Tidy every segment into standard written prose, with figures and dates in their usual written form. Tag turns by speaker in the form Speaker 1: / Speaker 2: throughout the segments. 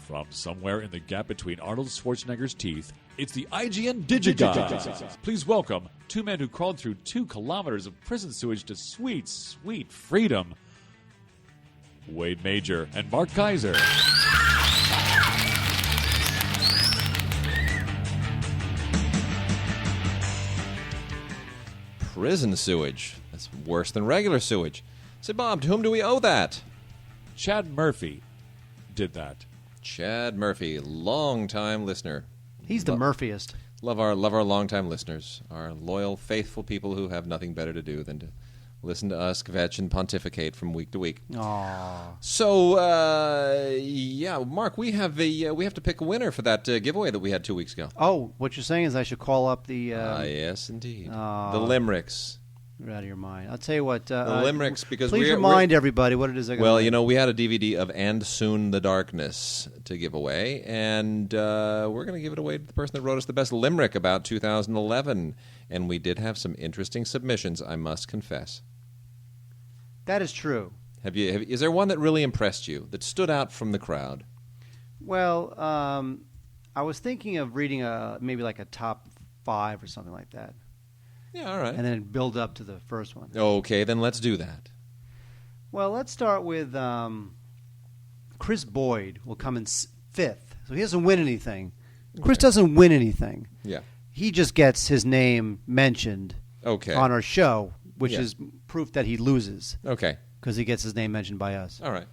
Speaker 1: From somewhere in the gap between Arnold Schwarzenegger's teeth, it's the IGN Digigods. Please welcome two men who crawled through 2 kilometers of prison sewage to sweet, sweet freedom. Wade Major and Mark Kaiser.
Speaker 2: Prison sewage. That's worse than regular sewage. Say, Bob, to whom do we owe that?
Speaker 1: Chad Murphy did that.
Speaker 2: Chad Murphy, long-time listener.
Speaker 3: He's the Murphiest.
Speaker 2: Love our long-time listeners, our loyal, faithful people who have nothing better to do than to listen to us kvetch and pontificate from week to week.
Speaker 3: Aww.
Speaker 2: So, yeah, Mark, we have to pick a winner for that giveaway that we had 2 weeks ago.
Speaker 3: Oh, what you're saying is I should call up the...
Speaker 2: yes, indeed. The limericks.
Speaker 3: You're out of your mind. I'll tell you what.
Speaker 2: The limericks, because
Speaker 3: please remind everybody what it is.
Speaker 2: Well, you know, we had a DVD of And Soon the Darkness to give away, and we're going to give it away to the person that wrote us the best limerick about 2011. And we did have some interesting submissions, I must confess.
Speaker 3: That is true.
Speaker 2: Is there one that really impressed you, that stood out from the crowd?
Speaker 3: Well, I was thinking of reading maybe like a top 5 or something like that.
Speaker 2: Yeah, all right.
Speaker 3: And then build up to the first one.
Speaker 2: Okay, then let's do that.
Speaker 3: Well, let's start with Chris Boyd will come in 5th. So he doesn't win anything. Okay. Chris doesn't win anything.
Speaker 2: Yeah.
Speaker 3: He just gets his name mentioned on our show, which is proof that he loses.
Speaker 2: Okay.
Speaker 3: Because he gets his name mentioned by us.
Speaker 2: All right.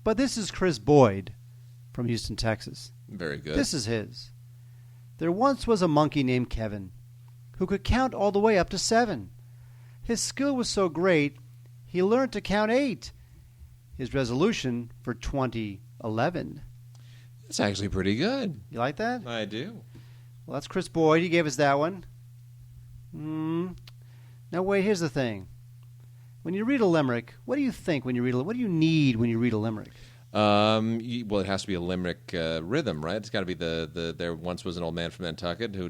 Speaker 3: But this is Chris Boyd from Houston, Texas.
Speaker 2: Very good.
Speaker 3: This is his. There once was a monkey named Kevin who could count all the way up to 7. His skill was so great, he learned to count 8. His resolution for 2011.
Speaker 2: That's actually pretty good.
Speaker 3: You like that?
Speaker 2: I do.
Speaker 3: Well, that's Chris Boyd. He gave us that one. Now, wait, here's the thing. When you read a limerick, what do you think when you read what do you need when you read a limerick?
Speaker 2: Well, it has to be a limerick rhythm, right? It's got to be the there once was an old man from Nantucket who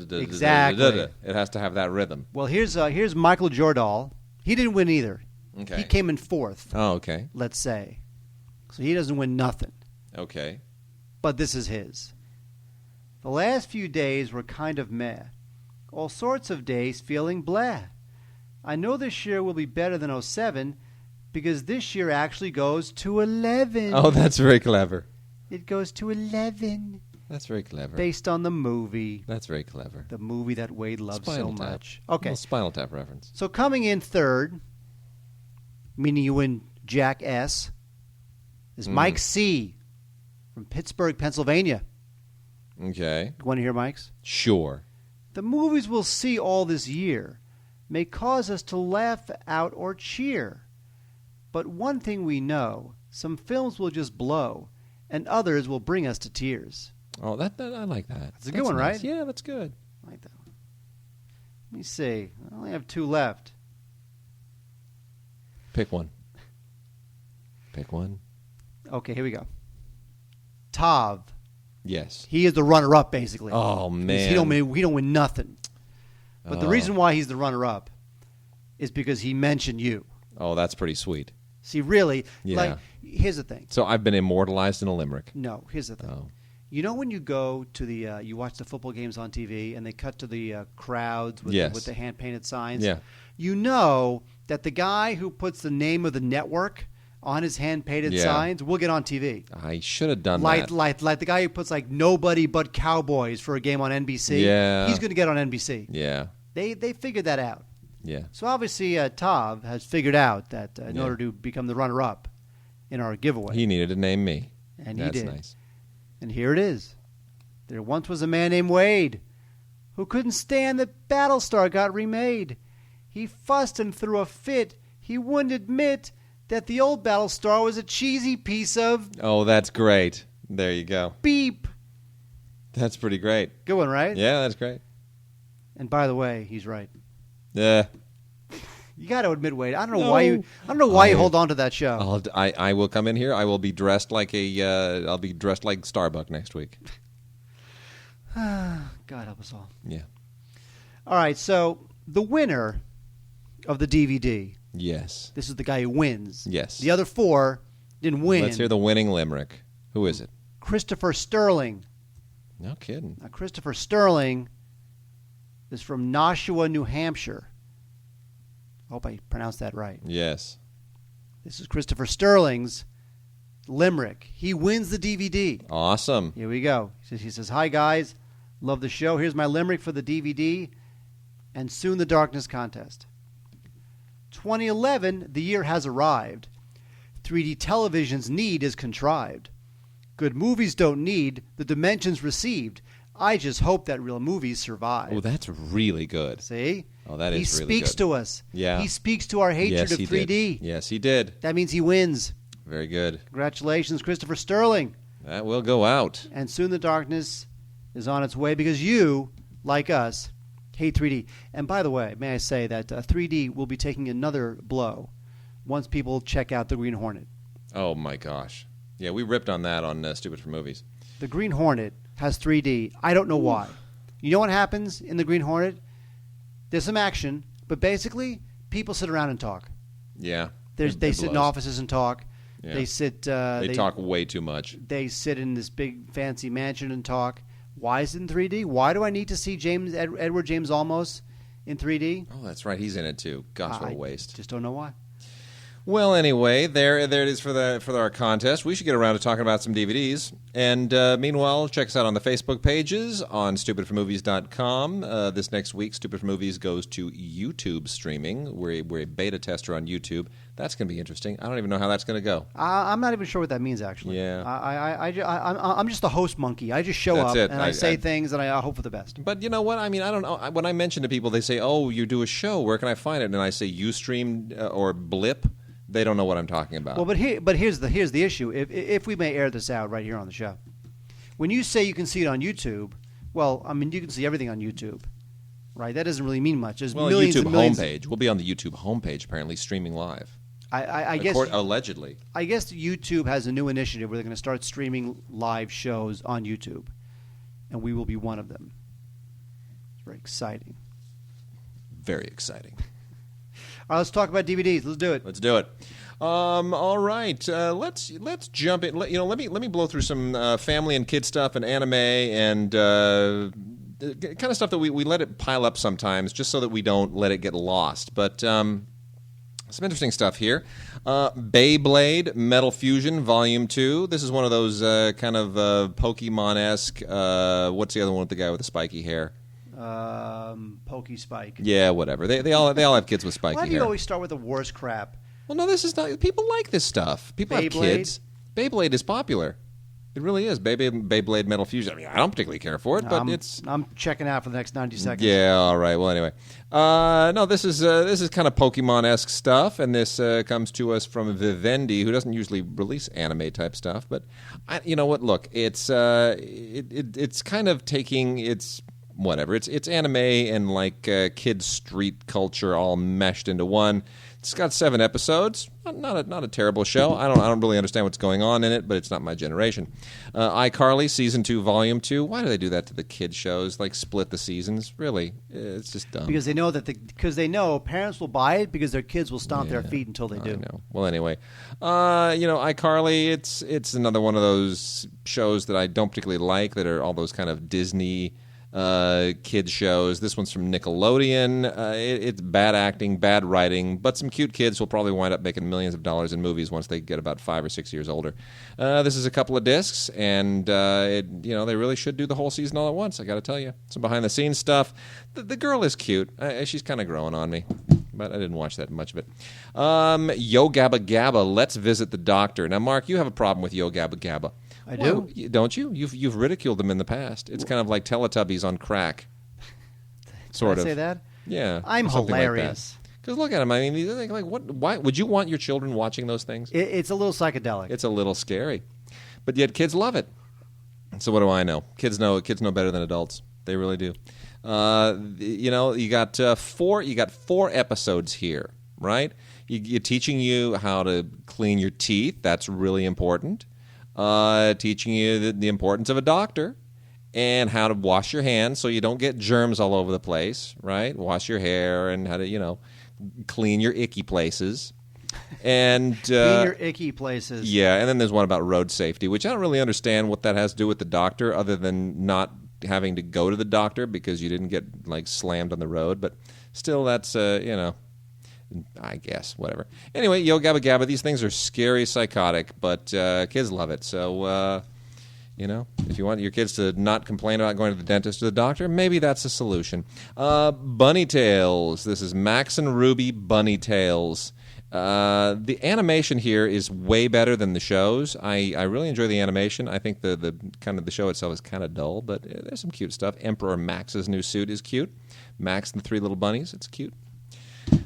Speaker 3: exactly.
Speaker 2: It has to have that rhythm.
Speaker 3: Well, here's Michael Jordahl. He didn't win either.
Speaker 2: Okay.
Speaker 3: He came in 4th.
Speaker 2: Oh, okay.
Speaker 3: Let's say. So he doesn't win nothing.
Speaker 2: Okay.
Speaker 3: But this is his. The last few days were kind of meh. All sorts of days feeling blah. I know this year will be better than 07 because this year actually goes to 11.
Speaker 2: Oh, that's very clever.
Speaker 3: It goes to 11.
Speaker 2: That's very clever.
Speaker 3: Based on the movie.
Speaker 2: That's very clever.
Speaker 3: The movie that Wade loves so much. Okay.
Speaker 2: A Spinal Tap reference.
Speaker 3: So coming in 3rd, meaning you win Jack S., is Mike C. from Pittsburgh, Pennsylvania.
Speaker 2: Okay.
Speaker 3: You want to hear Mike's?
Speaker 2: Sure.
Speaker 3: The movies we'll see all this year may cause us to laugh out or cheer. But one thing we know, some films will just blow, and others will bring us to tears.
Speaker 2: Oh, I like that.
Speaker 3: That's a good one,
Speaker 2: nice.
Speaker 3: right?
Speaker 2: Yeah, that's good.
Speaker 3: I like that one. Let me see. I only have 2 left.
Speaker 2: Pick one. Pick one.
Speaker 3: Okay, here we go. Tav.
Speaker 2: Yes.
Speaker 3: He is the runner-up, basically.
Speaker 2: Oh, man.
Speaker 3: He don't win nothing. But the reason why he's the runner-up is because he mentioned you.
Speaker 2: Oh, that's pretty sweet.
Speaker 3: See, really,
Speaker 2: Yeah.
Speaker 3: here's the thing.
Speaker 2: So I've been immortalized in a limerick.
Speaker 3: No, here's the thing.
Speaker 2: Oh.
Speaker 3: You know when you go to the, you watch the football games on TV and they cut to the crowds with, with the hand-painted signs?
Speaker 2: Yeah.
Speaker 3: You know that the guy who puts the name of the network on his hand-painted signs will get on TV.
Speaker 2: I should have done that.
Speaker 3: Like the guy who puts like Nobody But Cowboys for a game on NBC.
Speaker 2: Yeah.
Speaker 3: He's going to get on NBC.
Speaker 2: Yeah.
Speaker 3: They figured that out.
Speaker 2: Yeah.
Speaker 3: So obviously Tav has figured out that in order to become the runner-up in our giveaway.
Speaker 2: He needed to name me.
Speaker 3: And
Speaker 2: That's
Speaker 3: he did.
Speaker 2: Nice.
Speaker 3: And here it is. There once was a man named Wade who couldn't stand that Battlestar got remade. He fussed and threw a fit. He wouldn't admit that the old Battlestar was a cheesy piece of...
Speaker 2: Oh, that's great. There you go.
Speaker 3: Beep.
Speaker 2: That's pretty great.
Speaker 3: Good one, right?
Speaker 2: Yeah, that's great.
Speaker 3: And by the way, he's right.
Speaker 2: Yeah.
Speaker 3: You got to admit, Wade. I don't know why you hold on to that show.
Speaker 2: I will come in here. I will be dressed like I'll be dressed like Starbuck next week.
Speaker 3: God help us all.
Speaker 2: Yeah.
Speaker 3: All right. So the winner of the DVD.
Speaker 2: Yes.
Speaker 3: This is the guy who wins.
Speaker 2: Yes.
Speaker 3: The other 4 Didn't win.
Speaker 2: Let's hear the winning limerick. Who is it?
Speaker 3: Christopher Sterling.
Speaker 2: No kidding.
Speaker 3: Now, Christopher Sterling is from Nashua, New Hampshire. I hope I pronounced that right.
Speaker 2: Yes.
Speaker 3: This is Christopher Sterling's limerick. He wins the DVD.
Speaker 2: Awesome.
Speaker 3: Here we go. He says, "Hi, guys. Love the show. Here's my limerick for the DVD and soon the Darkness contest. 2011, the year has arrived. 3D television's need is contrived. Good movies don't need the dimensions received. I just hope that real movies survive."
Speaker 2: Oh, that's really good.
Speaker 3: See?
Speaker 2: Oh, that is
Speaker 3: he
Speaker 2: really
Speaker 3: speaks
Speaker 2: good.
Speaker 3: to us.
Speaker 2: Yeah.
Speaker 3: He speaks to our hatred
Speaker 2: Yes,
Speaker 3: of
Speaker 2: he
Speaker 3: 3D.
Speaker 2: did. Yes, he did.
Speaker 3: That means he wins.
Speaker 2: Very good.
Speaker 3: Congratulations, Christopher Sterling.
Speaker 2: That will go out.
Speaker 3: And soon the Darkness is on its way because you, like us, hate 3D. And by the way, may I say that 3D will be taking another blow once people check out the Green Hornet.
Speaker 2: Oh, my gosh. Yeah, we ripped on that on Stupid for Movies.
Speaker 3: The Green Hornet has 3D. I don't know why. You know what happens in the Green Hornet? There's some action, but basically, people sit around and talk.
Speaker 2: Yeah.
Speaker 3: They
Speaker 2: It
Speaker 3: sit in
Speaker 2: blows.
Speaker 3: offices and talk.
Speaker 2: Yeah.
Speaker 3: They sit.
Speaker 2: They talk way too much.
Speaker 3: They sit in this big fancy mansion and talk. Why is it in 3D? Why do I need to see Edward James Olmos in 3D?
Speaker 2: Oh, that's right. He's in it, too. Gosh, what a
Speaker 3: I
Speaker 2: waste.
Speaker 3: just don't know why.
Speaker 2: Well, anyway, there it is for our contest. We should get around to talking about some DVDs. And meanwhile, check us out on the Facebook pages, on stupidformovies.com. This next week, Stupid for Movies goes to YouTube streaming. We're a beta tester on YouTube. That's going to be interesting. I don't even know how that's going to go.
Speaker 3: I'm not even sure what that means, actually.
Speaker 2: Yeah.
Speaker 3: I'm just a host monkey. I just show
Speaker 2: That's
Speaker 3: up
Speaker 2: it.
Speaker 3: and I say things and I hope for the best.
Speaker 2: But you know what? I mean, I don't know. When I mention to people, they say, "Oh, you do a show. Where can I find it?" And I say, "Ustream or Blip." They don't know what I'm talking about.
Speaker 3: Well, here's the issue. If we may air this out right here on the show, when you say you can see it on YouTube, well, I mean you can see everything on YouTube, right? That doesn't really mean much. There's millions
Speaker 2: YouTube
Speaker 3: and millions.
Speaker 2: homepage. We'll be on the YouTube homepage apparently streaming live.
Speaker 3: I guess
Speaker 2: Allegedly.
Speaker 3: I guess YouTube has a new initiative where they're going to start streaming live shows on YouTube, and we will be one of them. It's very exciting.
Speaker 2: Very exciting.
Speaker 3: All right, let's talk about DVDs. Let's do it.
Speaker 2: Let's do it. All right. Let's jump in. Let me blow through some family and kid stuff and anime and kind of stuff that we let it pile up sometimes just so that we don't let it get lost. But some interesting stuff here. Beyblade Metal Fusion Volume 2. This is one of those kind of Pokemon-esque. What's the other one with the guy with the spiky hair?
Speaker 3: Pokey Spike.
Speaker 2: Yeah, whatever. They all have kids with spiky
Speaker 3: Why do
Speaker 2: hair.
Speaker 3: you always start with the worst crap?
Speaker 2: Well, no, this is not. People like this stuff. People have
Speaker 3: Beyblade?
Speaker 2: kids. Beyblade is popular. It really is. Beyblade Metal Fusion. I mean, I don't particularly care for it, but
Speaker 3: I'm checking out for the next 90 seconds.
Speaker 2: Yeah, all right. Well, anyway, no, this is kind of Pokemon-esque stuff, and this comes to us from Vivendi, who doesn't usually release anime type stuff. But you know what? Look, it's kind of taking its whatever. It's anime and like kids' street culture all meshed into one. It's got 7 episodes. Not a terrible show. I don't really understand what's going on in it, but it's not my generation. iCarly Season 2, Volume 2. Why do they do that to the kid shows? Like split the seasons? Really? It's just dumb.
Speaker 3: Because they know parents will buy it because their kids will stomp their feet until they do.
Speaker 2: I know. Well, anyway, iCarly. It's another one of those shows that I don't particularly like. That are all those kind of Disney kids shows. This one's from Nickelodeon. It's bad acting, bad writing, but some cute kids will probably wind up making millions of dollars in movies once they get about 5 or 6 years older. This is a couple of discs, and they really should do the whole season all at once. I got to tell you, some behind the scenes stuff. The girl is cute. She's kind of growing on me, but I didn't watch that much of it. Yo Gabba Gabba. Let's visit the doctor. Now, Mark, you have a problem with Yo Gabba Gabba.
Speaker 3: I do.
Speaker 2: Well, don't you? You've ridiculed them in the past. It's kind of like Teletubbies on crack. Sort of.
Speaker 3: Say that?
Speaker 2: Yeah.
Speaker 3: I'm
Speaker 2: something
Speaker 3: hilarious.
Speaker 2: Because look at them. I mean, they're like what? Why would you want your children watching those things?
Speaker 3: It's a little psychedelic.
Speaker 2: It's a little scary, but yet kids love it. So what do I know? Kids know better than adults. They really do. You got 4 episodes here, right? You're teaching you how to clean your teeth. That's really important. Teaching you the importance of a doctor and how to wash your hands so you don't get germs all over the place, right? Wash your hair and how to, clean your icky places. And
Speaker 3: Be in your icky places.
Speaker 2: yeah, and then there's one about road safety, which I don't really understand what that has to do with the doctor, other than not having to go to the doctor because you didn't get like slammed on the road. But still, that's I guess whatever. Anyway, Yo Gabba Gabba, these things are scary, psychotic, but kids love it. So if you want your kids to not complain about going to the dentist or the doctor, maybe that's a solution. Bunny Tales. This is Max and Ruby Bunny Tales. The animation here is way better than the shows. I really enjoy the animation. I think the kind of the show itself is kind of dull, but there's some cute stuff. Emperor Max's new suit is cute. Max and the three little bunnies, it's cute.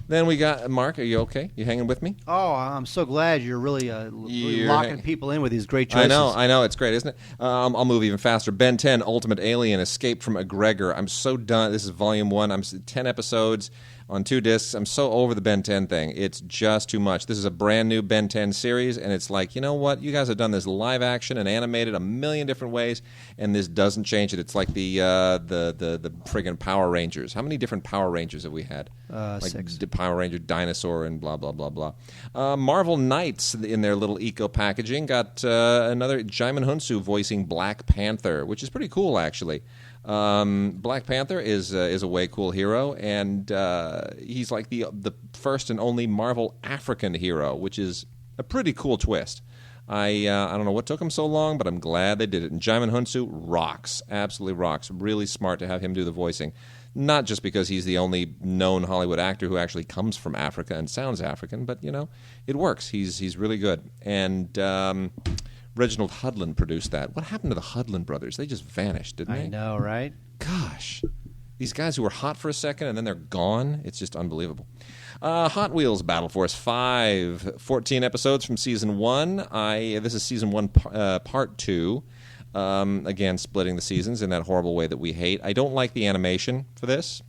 Speaker 2: Then we got Mark. Are you okay? You hanging with me?
Speaker 3: Oh, I'm so glad you're really locking people in with these great choices.
Speaker 2: I know. It's great, isn't it? I'll move even faster. Ben 10, Ultimate Alien, Escape from Egregor. I'm so done. This is Volume 1. I'm 10 episodes on 2 discs. I'm so over the Ben 10 thing. It's just too much. This is a brand new Ben 10 series, and it's like, you know what? You guys have done this live action and animated a million different ways, and this doesn't change it. It's like the friggin' Power Rangers. How many different Power Rangers have we had?
Speaker 3: 6.
Speaker 2: Power Ranger Dinosaur and blah, blah, blah, blah. Marvel Knights in their little eco packaging got another Jaimin Hunsu voicing Black Panther, which is pretty cool, actually. Black Panther is a way cool hero, and he's like the first and only Marvel African hero, which is a pretty cool twist. I don't know what took him so long, but I'm glad they did it. And Jaimin Hunsu rocks, absolutely rocks. Really smart to have him do the voicing. Not just because he's the only known Hollywood actor who actually comes from Africa and sounds African, but, it works. He's really good. And Reginald Hudlin produced that. What happened to the Hudlin brothers? They just vanished, didn't they?
Speaker 3: I know, right?
Speaker 2: Gosh. These guys who were hot for a second and then they're gone. It's just unbelievable. Hot Wheels Battle Force 5. 14 episodes from Season 1. This is Season 1 Part 2. Again, splitting the seasons in that horrible way that we hate. I don't like the animation for this.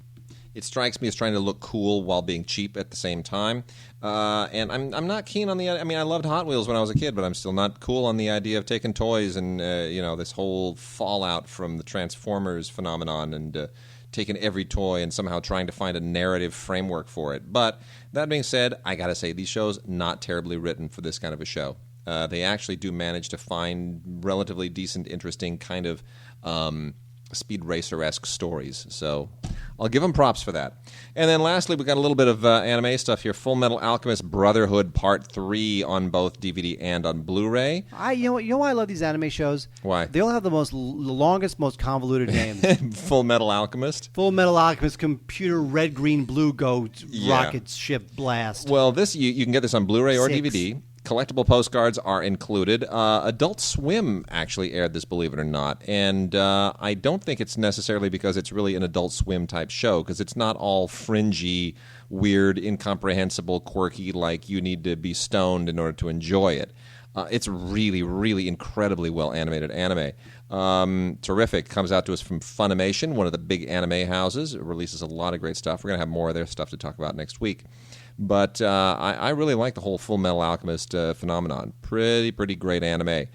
Speaker 2: It strikes me as trying to look cool while being cheap at the same time. And I'm not keen on the... I mean, I loved Hot Wheels when I was a kid, but I'm still not cool on the idea of taking toys and, this whole fallout from the Transformers phenomenon and taking every toy and somehow trying to find a narrative framework for it. But that being said, I got to say, these shows not terribly written for this kind of a show. They actually do manage to find relatively decent, interesting kind of Speed Racer-esque stories. So I'll give them props for that. And then lastly, we got a little bit of anime stuff here. Full Metal Alchemist Brotherhood Part 3 on both DVD and on Blu-ray.
Speaker 3: You know why I love these anime shows?
Speaker 2: Why?
Speaker 3: They all have the longest, most convoluted names.
Speaker 2: Full Metal Alchemist?
Speaker 3: Full Metal Alchemist Computer Red, Green, Blue Go Rocket Ship Blast.
Speaker 2: Well, this you can get this on Blu-ray or
Speaker 3: 6.
Speaker 2: DVD. Collectible postcards are included. Adult Swim actually aired this, believe it or not. And I don't think it's necessarily because it's really an Adult Swim type show, because it's not all fringy, weird, incomprehensible, quirky, like you need to be stoned in order to enjoy it. It's really, really incredibly well animated anime. Terrific. Comes out to us from Funimation, one of the big anime houses. It releases a lot of great stuff. We're going to have more of their stuff to talk about next week. But I really like the whole Full Metal Alchemist phenomenon. Pretty great anime.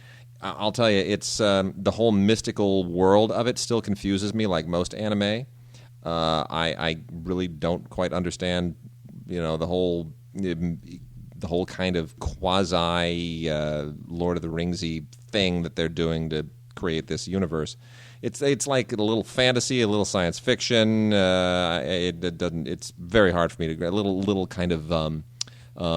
Speaker 2: I'll tell you, it's the whole mystical world of it still confuses me, like most anime. I really don't quite understand, the whole kind of quasi Lord of the Ringsy thing that they're doing to create this universe. It's like a little fantasy, a little science fiction. It doesn't. It's very hard for me to a little kind of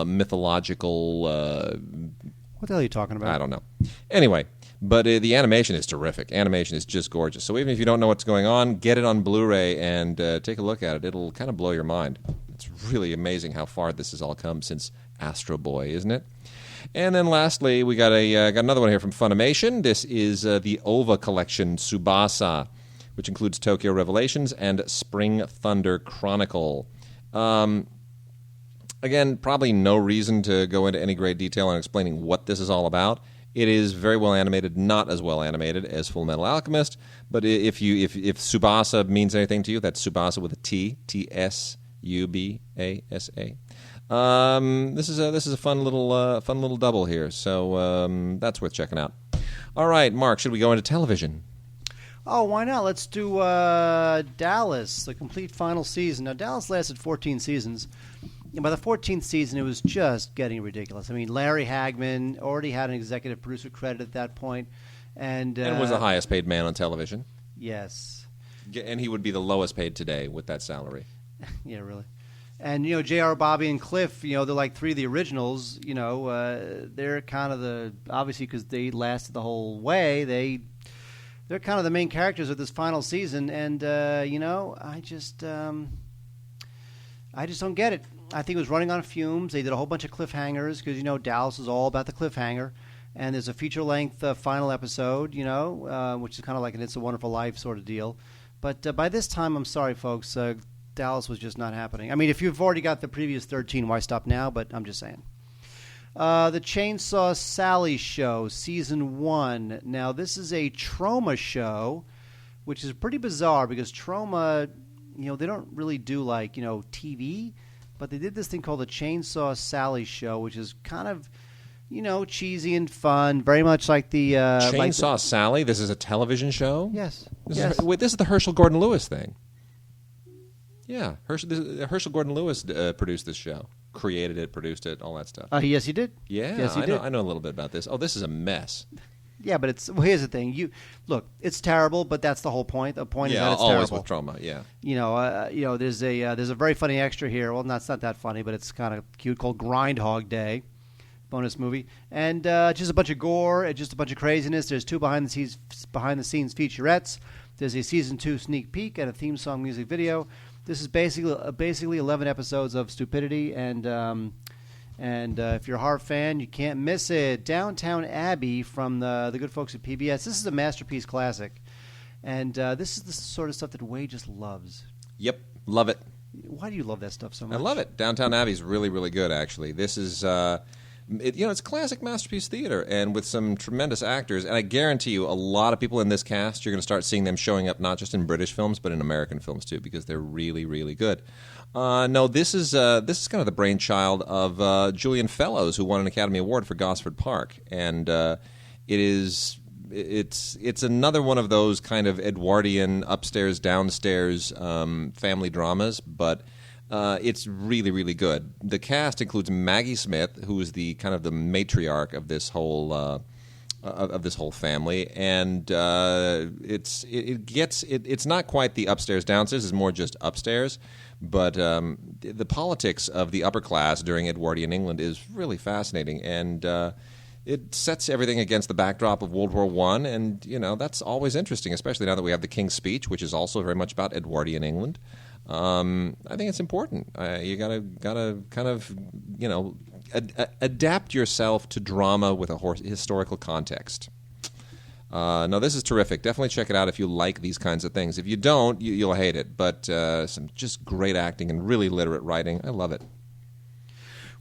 Speaker 2: mythological.
Speaker 3: What the hell are you talking about?
Speaker 2: I don't know. Anyway, but the animation is terrific. Animation is just gorgeous. So even if you don't know what's going on, get it on Blu-ray and take a look at it. It'll kind of blow your mind. It's really amazing how far this has all come since Astro Boy, isn't it? And then lastly, we got another one here from Funimation. This is the OVA collection, Tsubasa, which includes Tokyo Revelations and Spring Thunder Chronicle. Again, probably no reason to go into any great detail on explaining what this is all about. It is very well animated, not as well animated as Full Metal Alchemist, but if Tsubasa means anything to you, that's Tsubasa with a T, Tsubasa. This is a fun little double here, so that's worth checking out. All right, Mark, should we go into television?
Speaker 3: Oh, why not? Let's do Dallas, the complete final season. Now, Dallas lasted 14 seasons. by the 14th season, it was just getting ridiculous. I mean, Larry Hagman already had an executive producer credit at that point, and
Speaker 2: was the highest paid man on television.
Speaker 3: Yes.
Speaker 2: And he would be the lowest paid today with that salary.
Speaker 3: Yeah, really. And, J.R. Bobby and Cliff, they're like three of the originals. They're kind of obviously because they lasted the whole way, they're kind of the main characters of this final season. And, I just don't get it. I think it was running on fumes. They did a whole bunch of cliffhangers because, Dallas is all about the cliffhanger. And there's a feature-length final episode, which is kind of like an It's a Wonderful Life sort of deal. But by this time, I'm sorry, folks, Dallas was just not happening. I mean, if you've already got the previous 13, why stop now? But I'm just saying. The Chainsaw Sally Show, Season 1. Now, this is a Troma show, which is pretty bizarre because Troma, they don't really do, TV. But they did this thing called the Chainsaw Sally Show, which is kind of... cheesy and fun, very much like the...
Speaker 2: Chainsaw Sally? This is a television show?
Speaker 3: Yes.
Speaker 2: This is the Herschel Gordon Lewis thing. Yeah. Herschel Gordon Lewis produced this show. Created it, produced it, all that stuff.
Speaker 3: Yes, he did.
Speaker 2: Yeah,
Speaker 3: yes, he did.
Speaker 2: I know a little bit about this. Oh, this is a mess.
Speaker 3: Yeah, but here's the thing. Look, it's terrible, but that's the whole point. The point is that it's
Speaker 2: always
Speaker 3: terrible.
Speaker 2: with trauma, yeah.
Speaker 3: There's a very funny extra here. Well, it's not that funny, but it's kind of cute, called Grindhog Day. Bonus movie, and just a bunch of gore, just a bunch of craziness. There's two behind the scenes featurettes. There's a season 2 sneak peek and a theme song music video. This is basically 11 episodes of stupidity, and if you're a horror fan, you can't miss it. Downtown Abbey from the good folks at PBS. This is a masterpiece classic, and this is the sort of stuff that Wade just loves.
Speaker 2: Yep, love it.
Speaker 3: Why do you love that stuff so much?
Speaker 2: I love it. Downtown Abbey is really, really good. Actually, this is. It's classic masterpiece theater, and with some tremendous actors. And I guarantee you, a lot of people in this cast, you're going to start seeing them showing up not just in British films, but in American films too, because they're really, really good. No, this is kind of the brainchild of Julian Fellows, who won an Academy Award for Gosford Park, and it's another one of those kind of Edwardian upstairs downstairs family dramas, but. It's really, really good. The cast includes Maggie Smith, who is the kind of the matriarch of this whole family, and it's not quite the upstairs downstairs; it's more just upstairs. But the politics of the upper class during Edwardian England is really fascinating, and it sets everything against the backdrop of World War I, and that's always interesting, especially now that we have the King's Speech, which is also very much about Edwardian England. I think it's important. You gotta kind of adapt yourself to drama with a historical context. No, this is terrific. Definitely check it out if you like these kinds of things. If you don't, you'll hate it. But some just great acting and really literate writing. I love it.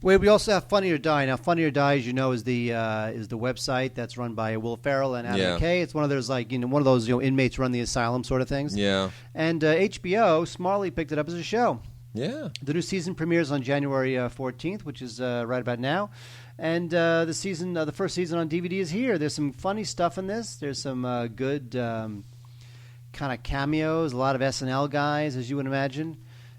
Speaker 3: Wait, we also have Funny or Die. Now, Funny or Die, as you know, is the website that's run by Will Ferrell and Adam McKay. It's one of those inmates run the asylum sort of things.
Speaker 2: Yeah. And
Speaker 3: HBO smartly picked it up as a show.
Speaker 2: Yeah.
Speaker 3: The new season premieres on January 14th, which is right about now. And the first season on DVD is here. There's some funny stuff in this. There's some good kind of cameos. A lot of SNL guys, as you would imagine.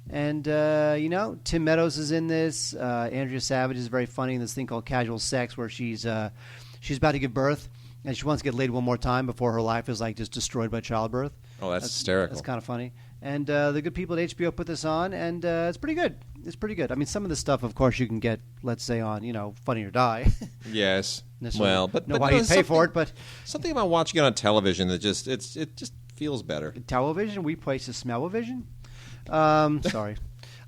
Speaker 3: And, Tim Meadows is in this. Andrea Savage is very funny in this thing called Casual Sex, where she's about to give birth, and she wants to get laid one more time before her life is, just destroyed by childbirth.
Speaker 2: Oh, that's hysterical.
Speaker 3: That's kind of funny. And the good people at HBO put this on, and it's pretty good. It's pretty good. I mean, some of the stuff, of course, you can get, let's say, on, Funny or Die.
Speaker 2: Yes. Well, but
Speaker 3: why you pay for it, but
Speaker 2: something about watching it on television that it just feels better.
Speaker 3: Television? We place a smell-o-vision? Sorry.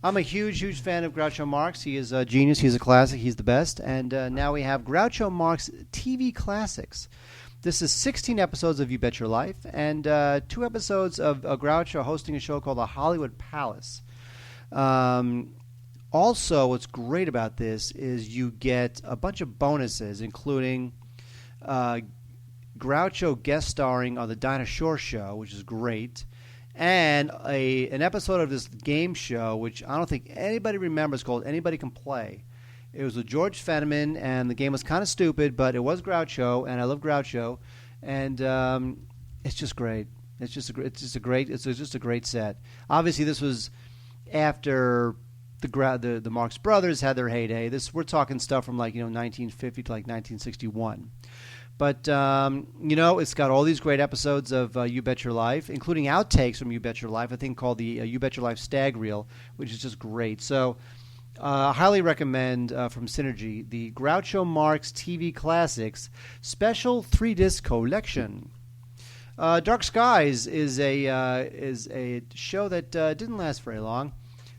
Speaker 3: I'm a huge fan of Groucho Marx. He is a genius. He's a classic. He's the best. And now we have Groucho Marx TV Classics. This is 16 episodes of You Bet Your Life and 2 episodes of Groucho hosting a show called The Hollywood Palace. Also, what's great about this is you get a bunch of bonuses, including Groucho guest starring on The Dinah Shore Show, which is great. And an episode of this game show, which I don't think anybody remembers, called Anybody Can Play. It was with George Fenneman, and the game was kind of stupid, but it was Groucho, and I love Groucho, and it's just great. It's just a great set. Obviously, this was after the Marx Brothers had their heyday. We're talking stuff from 1950 to 1961. But it's got all these great episodes of You Bet Your Life, including outtakes from You Bet Your Life. A thing called the You Bet Your Life Stag Reel, which is just great. So, I highly recommend from Synergy the Groucho Marx TV Classics Special 3-Disc Collection. Dark Skies is a show that didn't last very long.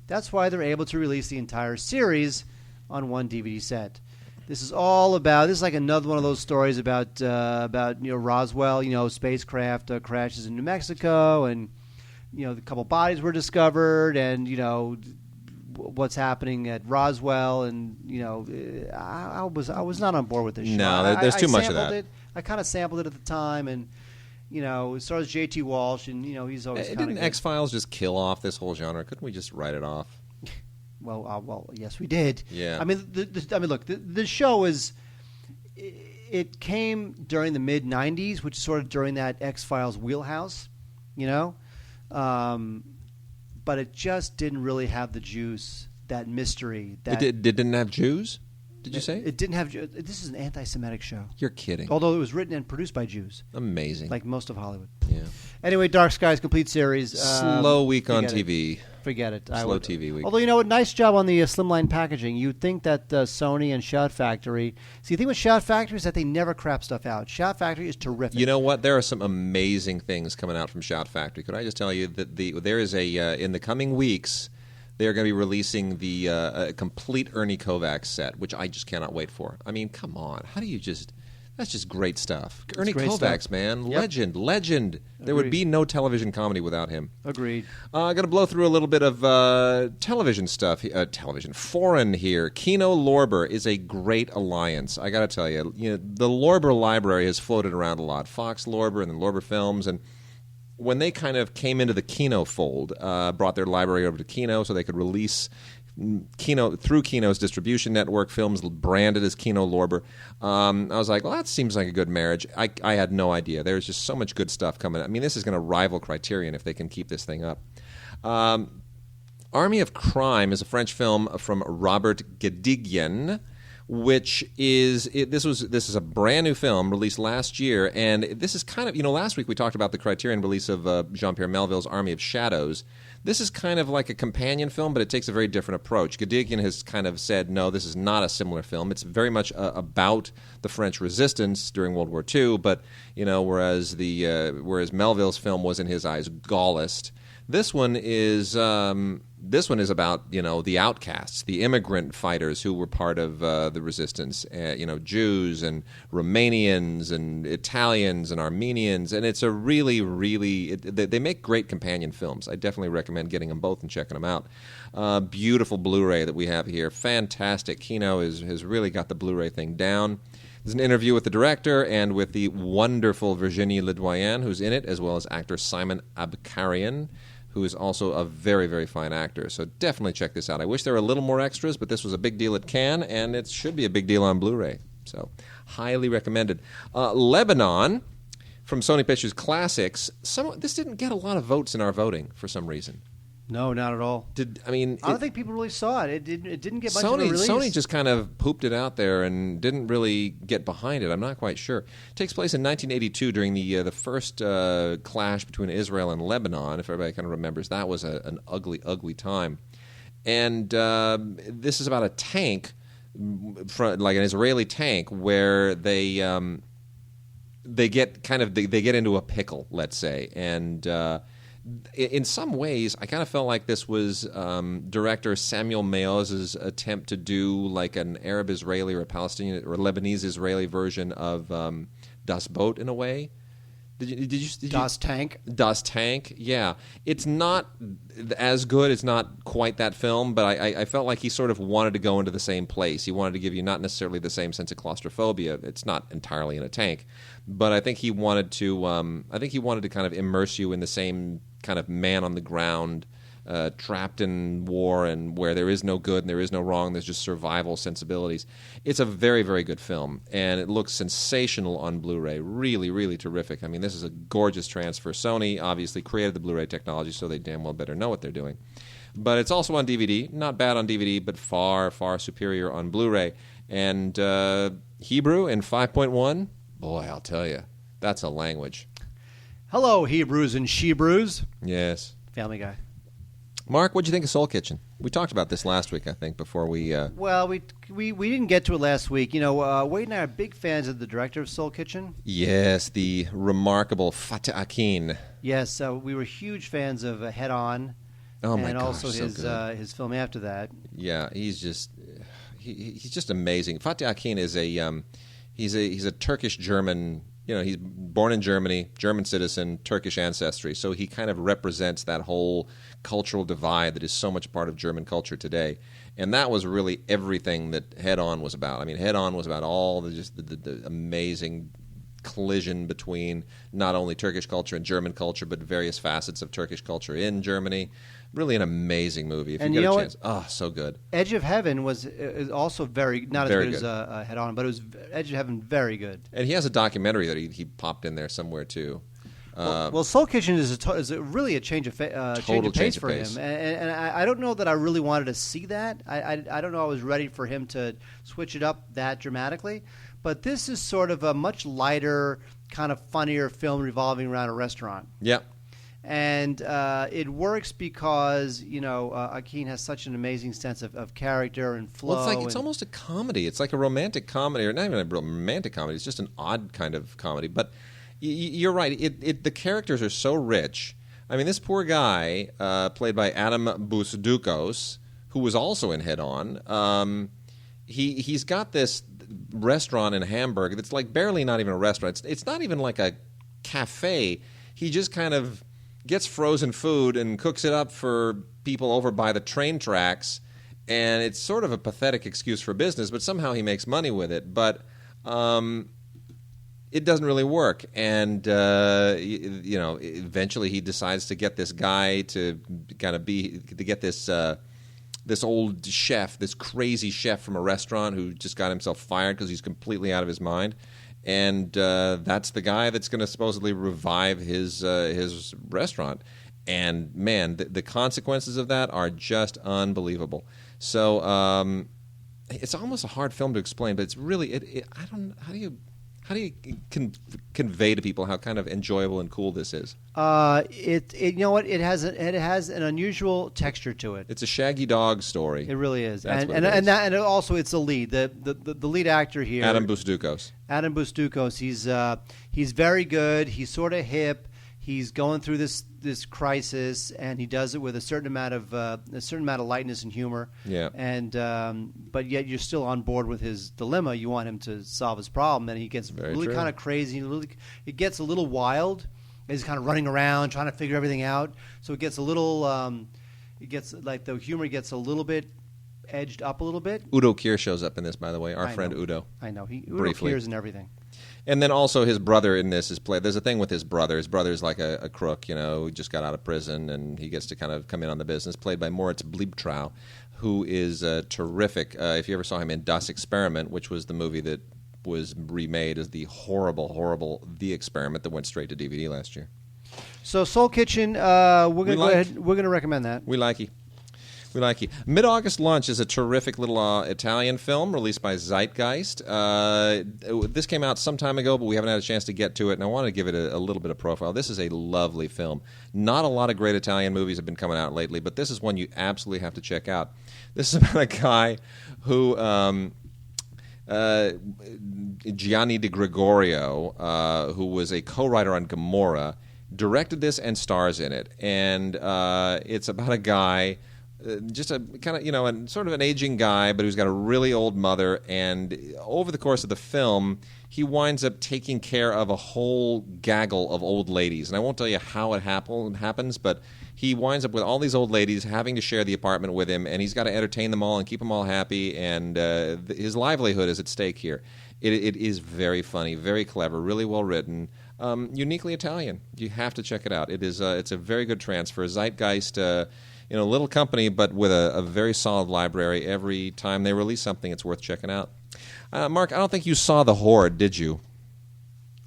Speaker 3: That's why they're able to release the entire series on one DVD set. This is all about. This is like another one of those stories about Roswell. Spacecraft crashes in New Mexico, and a couple bodies were discovered, and what's happening at Roswell, and I was not on board with this show.
Speaker 2: No, there's too much of that.
Speaker 3: I kind of sampled it at the time, and as far as J.T. Walsh, and he's always kind of
Speaker 2: didn't X-Files just kill off this whole genre? Couldn't we just write it off?
Speaker 3: Well, yes, we did.
Speaker 2: Yeah.
Speaker 3: I mean, look, the show is. It came during the mid '90s, which is sort of during that X-Files wheelhouse, but it just didn't really have the juice, that mystery.
Speaker 2: It didn't have Jews? Did you say?
Speaker 3: It didn't have. This is an anti-Semitic show.
Speaker 2: You're kidding.
Speaker 3: Although it was written and produced by Jews.
Speaker 2: Amazing.
Speaker 3: Like most of Hollywood.
Speaker 2: Yeah.
Speaker 3: Anyway, Dark Skies complete series.
Speaker 2: Slow week on TV.
Speaker 3: Forget it.
Speaker 2: Slow TV week.
Speaker 3: Although, nice job on the slimline packaging. You'd think that Sony and Shout Factory. See, the thing with Shout Factory is that they never crap stuff out. Shout Factory is terrific.
Speaker 2: You know what? There are some amazing things coming out from Shout Factory. Could I just tell you that there is in the coming weeks, they're going to be releasing the complete Ernie Kovacs set, which I just cannot wait for. I mean, come on. How do you just... That's just great stuff. Ernie Kovacs, man.
Speaker 3: Yep.
Speaker 2: Legend. There would be no television comedy without him.
Speaker 3: Agreed.
Speaker 2: I'm going to blow through a little bit of television stuff. Foreign here. Kino Lorber is a great alliance. I got to tell you, the Lorber library has floated around a lot. Fox Lorber and then Lorber Films, and when they kind of came into the Kino fold, brought their library over to Kino so they could release Kino through Kino's distribution network, films branded as Kino Lorber. I was like, well, that seems like a good marriage. I had no idea. There's just so much good stuff coming. I mean, this is going to rival Criterion if they can keep this thing up. Army of Crime is a French film from Robert Digigods, which is this is a brand new film released last year, and this is kind of last week we talked about the Criterion release of Jean-Pierre Melville's Army of Shadows. This is kind of like a companion film, but it takes a very different approach. Digigods has kind of said, no, this is not a similar film. It's very much about the French resistance during World War II, but whereas Melville's film was in his eyes Gaullist, this one is about the outcasts, the immigrant fighters who were part of the resistance, Jews and Romanians and Italians and Armenians, and it's a really, really they make great companion films. I definitely recommend getting them both and checking them out. Beautiful Blu-ray that we have here, fantastic. Kino has really got the Blu-ray thing down. There's an interview with the director and with the wonderful Virginie Ledoyen, who's in it, as well as actor Simon Abkarian, who is also a very, very fine actor. So definitely check this out. I wish there were a little more extras, but this was a big deal at Cannes, and it should be a big deal on Blu-ray. So highly recommended. Lebanon, from Sony Pictures Classics. This didn't get a lot of votes in our voting for some reason.
Speaker 3: No, not at all.
Speaker 2: I
Speaker 3: don't think people really saw it. It didn't get much of a release.
Speaker 2: Sony just kind of pooped it out there and didn't really get behind it. I'm not quite sure. It takes place in 1982 during the first clash between Israel and Lebanon. If everybody kind of remembers, that was an ugly, ugly time. And this is about a tank, like an Israeli tank, where they get into a pickle, let's say, and. In some ways, I kind of felt like this was director Samuel Maoz's attempt to do like an Arab-Israeli or a Palestinian or Lebanese-Israeli version of Das Boot in a way. Did you
Speaker 3: Das Tank?
Speaker 2: Das Tank, yeah. It's not as good. It's not quite that film, but I felt like he sort of wanted to go into the same place. He wanted to give you not necessarily the same sense of claustrophobia. It's not entirely in a tank, but I think he wanted to. Kind of immerse you in the same kind of man on the ground, trapped in war, and where there is no good and there is no wrong. There's just survival sensibilities. It's a very, very good film, and it looks sensational on Blu-ray. Really, really terrific. I mean, this is a gorgeous transfer. Sony obviously created the Blu-ray technology, so they damn well better know what they're doing. But it's also on DVD. Not bad on DVD, but far, far superior on Blu-ray. And Hebrew in 5.1, boy, I'll tell you, that's a language.
Speaker 3: Hello, Hebrews and Shebrews.
Speaker 2: Yes.
Speaker 3: Family Guy.
Speaker 2: Mark, what'd you think of Soul Kitchen? We talked about this last week, I think, before we...
Speaker 3: Well, we didn't get to it last week. You know, Wade and I are big fans of the director of Soul Kitchen.
Speaker 2: Yes, the remarkable Fateh Akin.
Speaker 3: Yes, we were huge fans of Head On.
Speaker 2: Oh my
Speaker 3: and
Speaker 2: gosh,
Speaker 3: also
Speaker 2: so
Speaker 3: his film after that.
Speaker 2: Yeah, he's just amazing. Fateh Akin is he's a Turkish German. You know, he's born in Germany, German citizen, Turkish ancestry. So he kind of represents that whole cultural divide that is so much part of German culture today. And that was really everything that Head On was about. I mean, Head On was about all the amazing collision between not only Turkish culture and German culture, but various facets of Turkish culture in Germany. Really an amazing movie. If you get a chance. Oh, so good.
Speaker 3: Edge of Heaven is also not
Speaker 2: very
Speaker 3: as good as Head On, but it was Edge of Heaven very good.
Speaker 2: And he has a documentary that he popped in there somewhere too.
Speaker 3: Well, Soul Kitchen is really a change of pace for him, and I don't know that I really wanted to see that. I don't know I was ready for him to switch it up that dramatically, but this is sort of a much lighter, kind of funnier film revolving around a restaurant.
Speaker 2: Yeah.
Speaker 3: And it works because, you know, Akin has such an amazing sense of character and flow.
Speaker 2: Well, it's almost a comedy. It's like a romantic comedy, or not even a romantic comedy. It's just an odd kind of comedy. But you're right. The characters are so rich. I mean, this poor guy, played by Adam Busdukos, who was also in Head On, he's got this restaurant in Hamburg that's like barely not even a restaurant. It's not even like a cafe. He just kind of gets frozen food and cooks it up for people over by the train tracks, and it's sort of a pathetic excuse for business, but somehow he makes money with it. But it doesn't really work, and you know, eventually he decides to get this guy to get this old chef, this crazy chef from a restaurant who just got himself fired because he's completely out of his mind. And that's the guy that's going to supposedly revive his restaurant. And, man, the consequences of that are just unbelievable. So it's almost a hard film to explain, but it's really I don't how do you convey to people how kind of enjoyable and cool this is?
Speaker 3: You know what? It has an unusual texture to it.
Speaker 2: It's a Shaggy Dog story.
Speaker 3: It really is.
Speaker 2: That's
Speaker 3: and
Speaker 2: what it is.
Speaker 3: And also it's the lead. The lead actor here,
Speaker 2: Adam Busdukos.
Speaker 3: Adam Busdukos. He's very good. He's sort of hip. He's going through this crisis, and he does it with a certain amount of lightness and humor.
Speaker 2: Yeah.
Speaker 3: And but yet you're still on board with his dilemma. You want him to solve his problem, and he gets really kind of crazy. It gets a little wild. He's kind of running around trying to figure everything out. So it gets a little. It gets like the humor gets a little bit edged up a little bit.
Speaker 2: Udo Kier shows up in this, by the way. Our friend Udo.
Speaker 3: I know.
Speaker 2: Udo
Speaker 3: Kier's in everything.
Speaker 2: And then also his brother in this is played. There's a thing with his brother. His brother's like a crook, you know, who just got out of prison, and he gets to kind of come in on the business, played by Moritz Bleibtreu, who is terrific. If you ever saw him in Das Experiment, which was the movie that was remade as the horrible The Experiment that went straight to DVD last year.
Speaker 3: So Soul Kitchen, we're going to go ahead. We're going to recommend that.
Speaker 2: We like it. Mid-August Lunch is a terrific little Italian film released by Zeitgeist. This came out some time ago, but we haven't had a chance to get to it, and I want to give it a little bit of profile. This is a lovely film. Not a lot of great Italian movies have been coming out lately, but this is one you absolutely have to check out. This is about a guy who... Gianni Di Gregorio, who was a co-writer on Gomorrah, directed this and stars in it. And it's about a guy... just a kind of, you know, sort of an aging guy, but who's got a really old mother. And over the course of the film, he winds up taking care of a whole gaggle of old ladies. And I won't tell you how it happens, but he winds up with all these old ladies having to share the apartment with him, and he's got to entertain them all and keep them all happy. And his livelihood is at stake here. It is very funny, very clever, really well written, uniquely Italian. You have to check it out. It's a very good transfer. Zeitgeist. You know, a little company, but with a very solid library. Every time they release something, it's worth checking out. Mark, I don't think you saw The Horde, did you?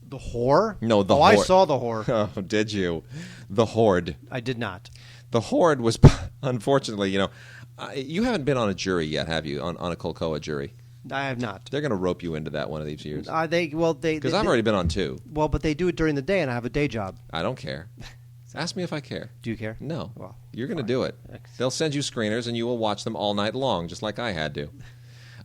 Speaker 3: The Whore?
Speaker 2: No, The Horde.
Speaker 3: I saw The Whore.
Speaker 2: Oh, did you? The Horde.
Speaker 3: I did not.
Speaker 2: The Horde was Unfortunately, you haven't been on a jury yet, have you? On a Colcoa jury?
Speaker 3: I have not.
Speaker 2: They're going to rope you into that one of these years.
Speaker 3: Because
Speaker 2: I've already been on 2.
Speaker 3: Well, but they do it during the day, and I have a day job.
Speaker 2: I don't care. Ask me if I care.
Speaker 3: Do you care?
Speaker 2: No.
Speaker 3: Well,
Speaker 2: you're going to do it. They'll send you screeners, and you will watch them all night long, just like I had to.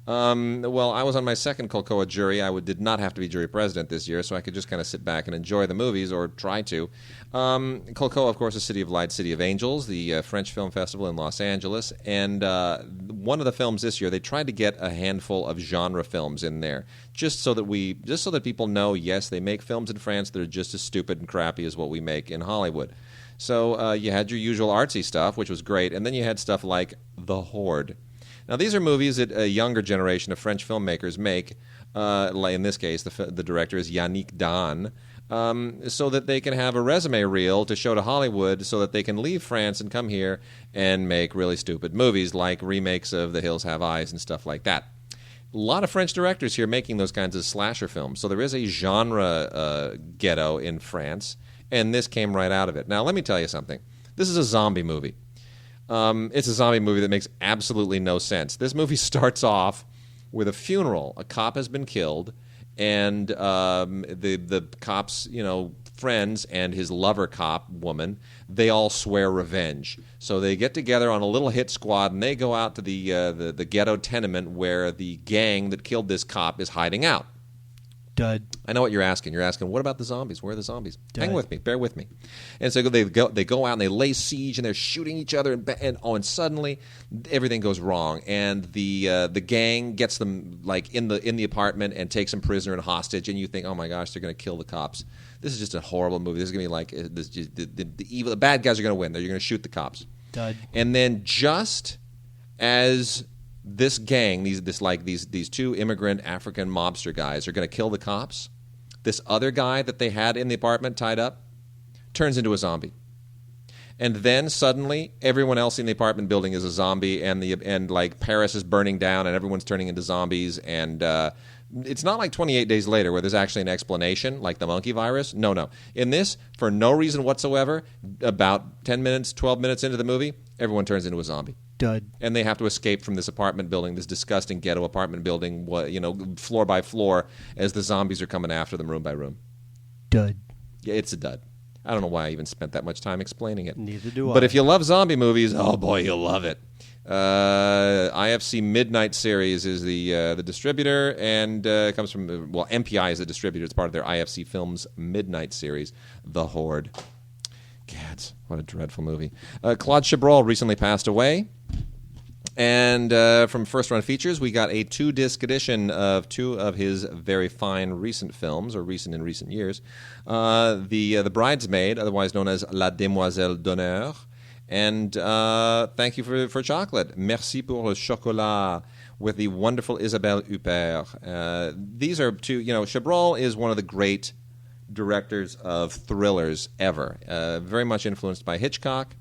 Speaker 2: Well, I was on my second Colcoa jury. I did not have to be jury president this year, so I could just kind of sit back and enjoy the movies, or try to. Colcoa, of course, is City of Light, City of Angels, the French Film Festival in Los Angeles. And one of the films this year, they tried to get a handful of genre films in there, just so that people know, yes, they make films in France that are just as stupid and crappy as what we make in Hollywood. So you had your usual artsy stuff, which was great, and then you had stuff like The Horde. Now, these are movies that a younger generation of French filmmakers make. In this case, the director is Yannick Dan, so that they can have a resume reel to show to Hollywood, so that they can leave France and come here and make really stupid movies like remakes of The Hills Have Eyes and stuff like that. A lot of French directors here making those kinds of slasher films. So there is a genre ghetto in France, and this came right out of it. Now, let me tell you something. This is a zombie movie. It's a zombie movie that makes absolutely no sense. This movie starts off with a funeral. A cop has been killed, and the cop's friends and his lover cop woman, they all swear revenge. So they get together on a little hit squad, and they go out to the ghetto tenement where the gang that killed this cop is hiding out.
Speaker 3: Dud.
Speaker 2: I know what you're asking. You're asking, what about the zombies? Where are the zombies?
Speaker 3: Dud.
Speaker 2: Hang with me. Bear with me. And so they go out and they lay siege and they're shooting each other and suddenly everything goes wrong, and the gang gets them like in the apartment and takes them prisoner and hostage, and you think, oh my gosh, they're going to kill the cops. This is just a horrible movie. This is going to be like the bad guys are going to win. They're going to shoot the cops.
Speaker 3: Dud.
Speaker 2: And then just as this gang, these 2 immigrant African mobster guys are going to kill the cops, this other guy that they had in the apartment tied up turns into a zombie. And then suddenly everyone else in the apartment building is a zombie, and like Paris is burning down and everyone's turning into zombies, and it's not like 28 Days Later where there's actually an explanation like the monkey virus. No. In this, for no reason whatsoever, about 10 minutes, 12 minutes into the movie, everyone turns into a zombie.
Speaker 3: Dud.
Speaker 2: And they have to escape from this apartment building, this disgusting ghetto apartment building, floor by floor, as the zombies are coming after them room by room.
Speaker 3: Dud.
Speaker 2: Yeah, it's a dud. I don't know why I even spent that much time explaining it.
Speaker 3: Neither do I.
Speaker 2: But if you love zombie movies, oh boy, you'll love it. IFC Midnight Series is the distributor, and it comes from, MPI is the distributor. It's part of their IFC Films Midnight Series, The Horde. Gads, what a dreadful movie. Claude Chabrol recently passed away. And from First Run Features, we got a 2-disc edition of 2 of his very fine recent films, or recent in recent years. The Bridesmaid, otherwise known as La Demoiselle d'honneur. And thank you for chocolate. Merci pour le chocolat, with the wonderful Isabelle Huppert. These are 2, Chabrol is one of the great directors of thrillers ever. Very much influenced by Hitchcock.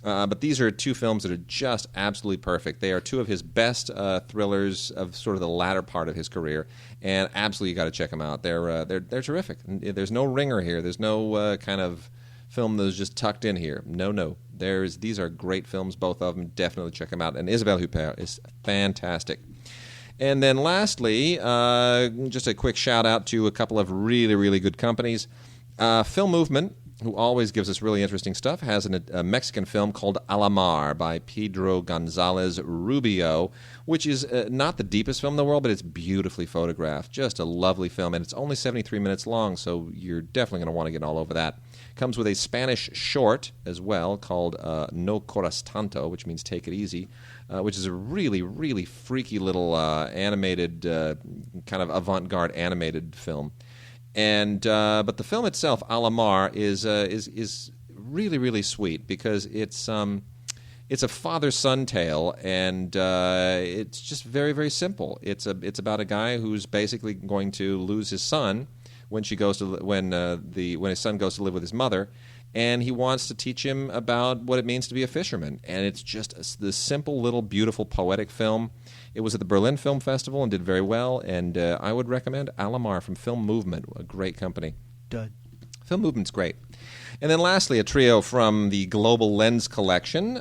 Speaker 2: But these are 2 films that are just absolutely perfect. They are 2 of his best thrillers of sort of the latter part of his career, and absolutely you got to check them out. They're terrific. There's no ringer here. There's no kind of film that was just tucked in here. No. These are great films, both of them. Definitely check them out. And Isabelle Huppert is fantastic. And then lastly, just a quick shout out to a couple of really, really good companies. Film Movement, who always gives us really interesting stuff, has a Mexican film called Alamar by Pedro Gonzalez Rubio, which is not the deepest film in the world, but it's beautifully photographed. Just a lovely film, and it's only 73 minutes long, so you're definitely going to want to get all over that. Comes with a Spanish short as well called No Coras Tanto, which means Take It Easy, which is a really, really freaky little animated, kind of avant-garde animated film. And but the film itself, Alamar, is really, really sweet because it's a father-son tale, and it's just very, very simple. It's about a guy who's basically going to lose his son when his son goes to live with his mother, and he wants to teach him about what it means to be a fisherman. And it's just this simple, little, beautiful, poetic film. It was at the Berlin Film Festival and did very well, and I would recommend Alamar from Film Movement, a great company.
Speaker 3: Dud.
Speaker 2: Film movement's great. And then lastly, a trio from the Global Lens Collection,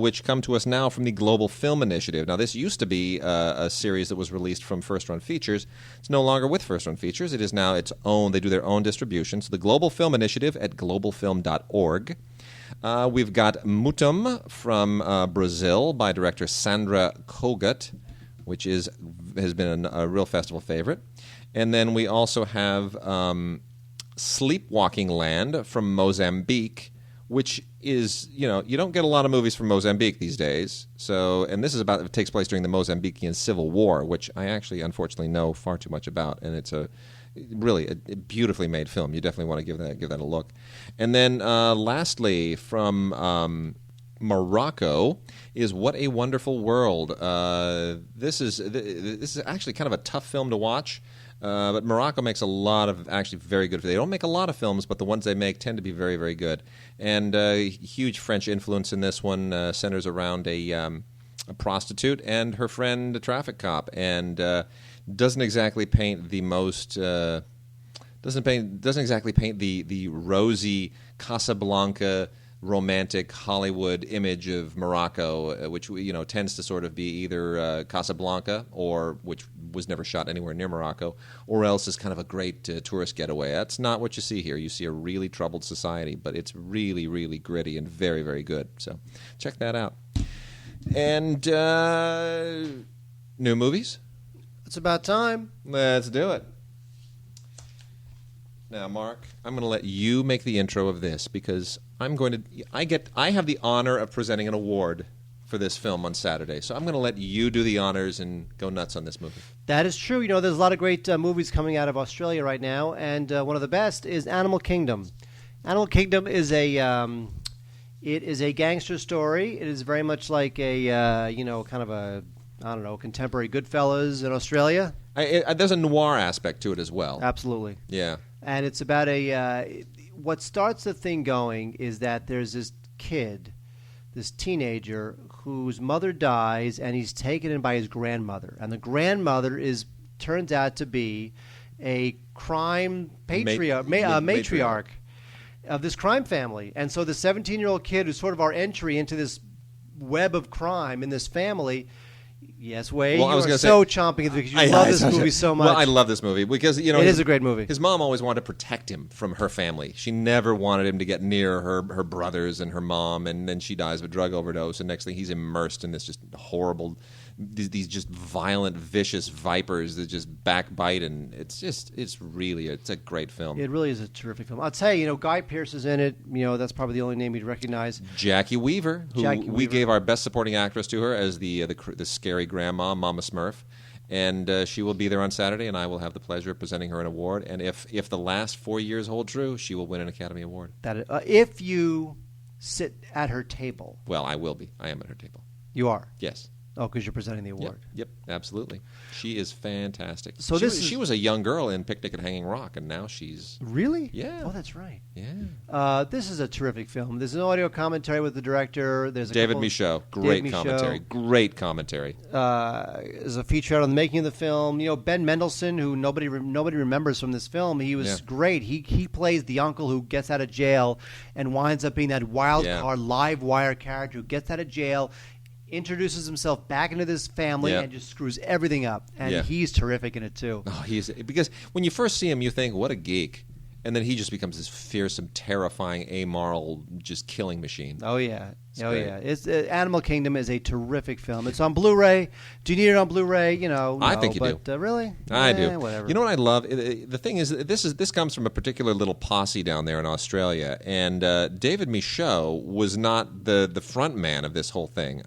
Speaker 2: which come to us now from the Global Film Initiative. Now, this used to be a series that was released from First Run Features. It's no longer with First Run Features. It is now its own. They do their own distribution. So the Global Film Initiative at globalfilm.org. We've got Mutum from Brazil by director Sandra Kogut, which has been a real festival favorite. And then we also have Sleepwalking Land from Mozambique, which is, you don't get a lot of movies from Mozambique these days. So, and this is it takes place during the Mozambican Civil War, which I actually, unfortunately, know far too much about, and it's really a beautifully made film. You definitely want to give that a look. And then, lastly, from Morocco is What a Wonderful World. This is actually kind of a tough film to watch. But Morocco makes a lot of actually very good. They don't make a lot of films, but the ones they make tend to be very, very good. And huge French influence in this one centers around a prostitute and her friend, a traffic cop, and doesn't exactly paint the most. Doesn't exactly paint the rosy Casablanca romantic Hollywood image of Morocco, which tends to sort of be either Casablanca, or which was never shot anywhere near Morocco, or else is kind of a great tourist getaway. That's not what you see here. You see a really troubled society, but it's really, really gritty and very, very good. So check that out. And new movies?
Speaker 3: It's about time.
Speaker 2: Let's do it. Now, Mark, I'm going to let you make the intro of this because I have the honor of presenting an award for this film on Saturday. So I'm going to let you do the honors and go nuts on this movie.
Speaker 3: That is true. There's a lot of great movies coming out of Australia right now, and one of the best is Animal Kingdom. Animal Kingdom is a gangster story. It is very much like a kind of a contemporary Goodfellas in Australia.
Speaker 2: There's a noir aspect to it as well.
Speaker 3: Absolutely.
Speaker 2: Yeah.
Speaker 3: And it's about what starts the thing going is that there's this kid, this teenager, whose mother dies, and he's taken in by his grandmother. And the grandmother turns out to be a crime matriarch of this crime family. And so the 17-year-old kid, who's sort of our entry into this web of crime in this family. Yes, Wade,
Speaker 2: well,
Speaker 3: you are so chomping at it because you love this movie so much.
Speaker 2: Well, I love this movie because,
Speaker 3: it is a great movie.
Speaker 2: His mom always wanted to protect him from her family. She never wanted him to get near her brothers and her mom, and then she dies of a drug overdose, and next thing he's immersed in this just horrible, these just violent, vicious vipers that just backbite, and it's a great film.
Speaker 3: It really is a terrific film. I'll tell you, Guy Pearce is in it. That's probably the only name you'd recognize.
Speaker 2: Jackie Weaver, we gave our best supporting actress to her as the scary grandma, Mama Smurf, and she will be there on Saturday, and I will have the pleasure of presenting her an award. And if the last 4 years hold true, she will win an Academy Award.
Speaker 3: If you sit at her table.
Speaker 2: Well, I will be. I am at her table.
Speaker 3: You are?
Speaker 2: Yes.
Speaker 3: Oh, because you're presenting the award.
Speaker 2: Yep, absolutely. She is fantastic.
Speaker 3: So
Speaker 2: she was a young girl in Picnic at Hanging Rock, and now she's...
Speaker 3: Really?
Speaker 2: Yeah.
Speaker 3: Oh, that's right.
Speaker 2: Yeah.
Speaker 3: This is a terrific film. There's an audio commentary with the director. There's
Speaker 2: David Michaud. Great commentary. Great commentary.
Speaker 3: There's a feature on the making of the film. Ben Mendelsohn, who nobody remembers from this film, he was great. He plays the uncle who gets out of jail and winds up being that wild card, live wire character who gets out of jail, introduces himself back into this family and just screws everything up. And he's terrific in it, too.
Speaker 2: Oh, because when you first see him, you think, what a geek. And then he just becomes this fearsome, terrifying, amoral, just killing machine.
Speaker 3: Oh, yeah. It's Animal Kingdom is a terrific film. It's on Blu-ray. Do you need it on Blu-ray? No.
Speaker 2: I think you
Speaker 3: do. Really?
Speaker 2: I do.
Speaker 3: Whatever.
Speaker 2: You know what I love? The thing is, this comes from a particular little posse down there in Australia, and David Michaud was not the front man of this whole thing.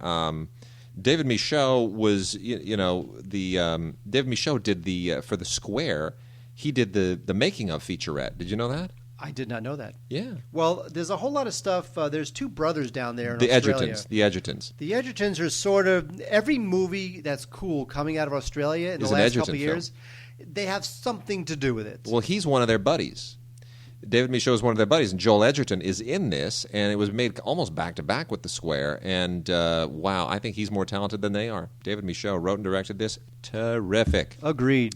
Speaker 2: David Michaud was, David Michaud did for the Square. He did the making of featurette. Did you know that?
Speaker 3: I did not know that.
Speaker 2: Yeah.
Speaker 3: Well, there's a whole lot of stuff. There's two brothers down there in Australia.
Speaker 2: The Edgertons.
Speaker 3: The Edgertons are sort of every movie that's cool coming out of Australia in the last couple of years. They have something to do with it.
Speaker 2: Well, he's one of their buddies. David Michaud is one of their buddies, and Joel Edgerton is in this, and it was made almost back-to-back with The Square, and wow, I think he's more talented than they are. David Michaud wrote and directed this. Terrific.
Speaker 3: Agreed.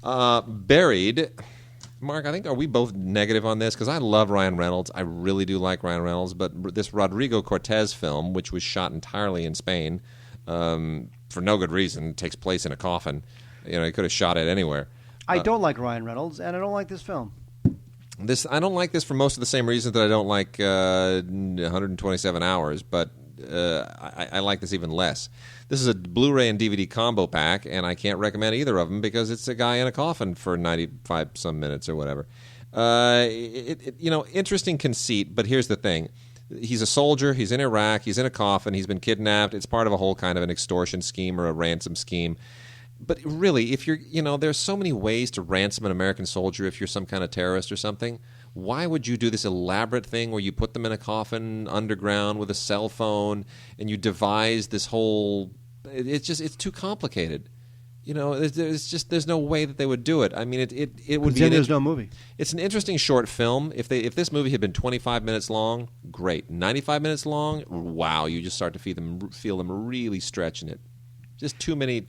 Speaker 2: Buried Mark, I think, are we both negative on this? Because I love Ryan Reynolds. I really do like Ryan Reynolds. But this Rodrigo Cortez film, which was shot entirely in Spain for no good reason, takes place in a coffin. He could have shot it anywhere.
Speaker 3: I don't like Ryan Reynolds, and I don't like this film.
Speaker 2: I don't like this for most of the same reasons that I don't like 127 Hours, but I like this even less. This is a Blu-ray and DVD combo pack, and I can't recommend either of them because it's a guy in a coffin for 95 some minutes or whatever. Interesting conceit, but here's the thing. He's a soldier. He's in Iraq. He's in a coffin. He's been kidnapped. It's part of a whole kind of an extortion scheme or a ransom scheme. But really, if you're, there's so many ways to ransom an American soldier if you're some kind of terrorist or something. Why would you do this elaborate thing where you put them in a coffin underground with a cell phone and you devise this whole? It's too complicated. There's no way that they would do it. I mean, it would be.
Speaker 3: There's no movie.
Speaker 2: It's an interesting short film. If this movie had been 25 minutes long, great. 95 minutes long, wow! You just start to feel them really stretching it. Just too many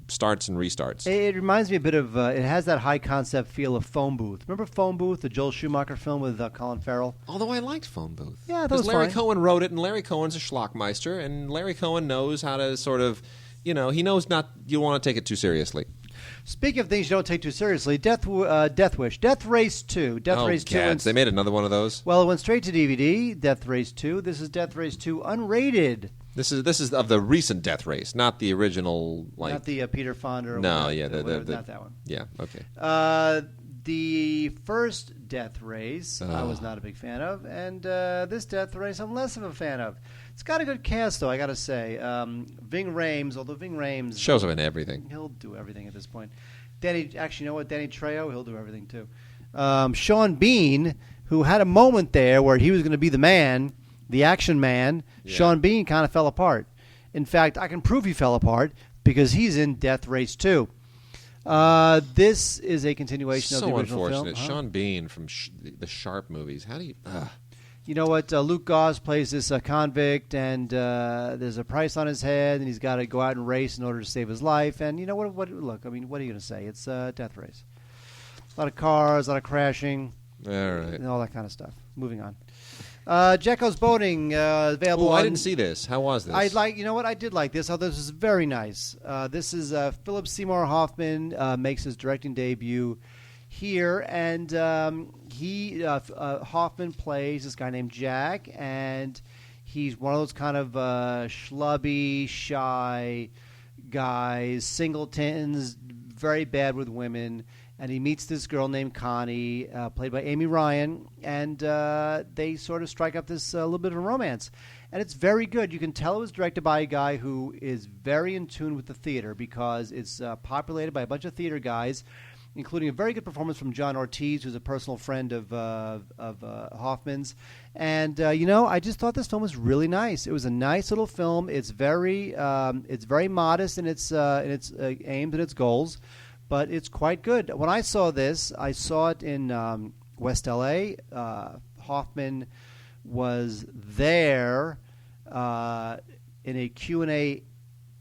Speaker 2: starts and restarts.
Speaker 3: It reminds me a bit of. It has that high concept feel of Phone Booth. Remember Phone Booth, the Joel Schumacher film with Colin Farrell?
Speaker 2: Although I liked Phone Booth.
Speaker 3: Yeah, that was
Speaker 2: Larry
Speaker 3: fine.
Speaker 2: Cohen wrote it, and Larry Cohen's a schlockmeister, and Larry Cohen knows how to sort of, he knows you want to take it too seriously.
Speaker 3: Speaking of things you don't take too seriously, Death Race 2. Race 2.
Speaker 2: They made another one of those?
Speaker 3: Well, it went straight to DVD, Death Race 2. This is Death Race 2 unrated.
Speaker 2: This is of the recent Death Race, not the original.
Speaker 3: Not the Peter Fonda or
Speaker 2: no,
Speaker 3: whatever, not that one.
Speaker 2: Yeah, okay.
Speaker 3: The first Death Race I was not a big fan of, and this Death Race I'm less of a fan of. It's got a good cast, though, I got to say. Ving Rhames, although Ving Rhames...
Speaker 2: shows up in everything.
Speaker 3: He'll do everything at this point. Danny Trejo, he'll do everything, too. Sean Bean, who had a moment there where he was going to be the man, the action man. Yeah. Sean Bean kind of fell apart. In fact, I can prove he fell apart because he's in Death Race 2. This is a continuation of the original film. So
Speaker 2: unfortunate. Sean Bean from the Sharp movies. How do you...
Speaker 3: You know what? Luke Goss plays this convict, and there's a price on his head, and he's got to go out and race in order to save his life. And you know what? Look, I mean, what are you going to say? It's a Death Race. A lot of cars, a lot of crashing,
Speaker 2: all right,
Speaker 3: and all that kind of stuff. Moving on. Jacko's Boating available.
Speaker 2: I didn't see this. How was this?
Speaker 3: You know what? I did like this. Oh, this is very nice. This is Philip Seymour Hoffman makes his directing debut here, and Hoffman plays this guy named Jack, and he's one of those kind of schlubby, shy guys, singletons, very bad with women, and he meets this girl named Connie, played by Amy Ryan, and they sort of strike up this little bit of a romance. And it's very good. You can tell it was directed by a guy who is very in tune with the theater because it's populated by a bunch of theater guys, including a very good performance from John Ortiz, who's a personal friend of Hoffman's. And I just thought this film was really nice. It was a nice little film. It's very modest in its aims and its goals, but it's quite good. When I saw this, I saw it in West L.A. Hoffman was there in a Q&A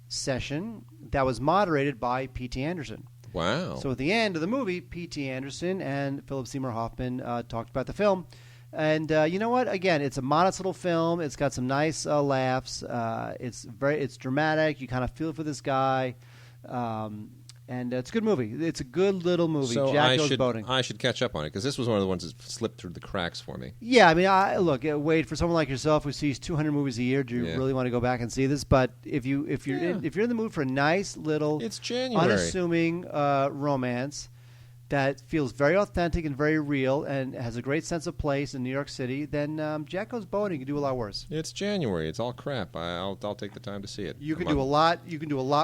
Speaker 3: session that was moderated by P.T. Anderson.
Speaker 2: Wow.
Speaker 3: So at the end of the movie, P.T. Anderson and Philip Seymour Hoffman talked about the film. And you know what? Again, it's a modest little film. It's got some nice laughs. It's dramatic. You kind of feel for this guy. And it's a good movie. It's a good little movie.
Speaker 2: So
Speaker 3: Jack Goes Boating.
Speaker 2: I should catch up on it because this was one of the ones that slipped through the cracks for me.
Speaker 3: Yeah, I mean, look, Wade, for someone like yourself who sees 200 movies a year, do you really want to go back and see this? But if you're in the mood for a nice little,
Speaker 2: it's January,
Speaker 3: unassuming romance that feels very authentic and very real and has a great sense of place in New York City, then Jack Goes Boating can do a lot worse.
Speaker 2: It's January. It's all crap. I'll take the time to see it.
Speaker 3: You can do a lot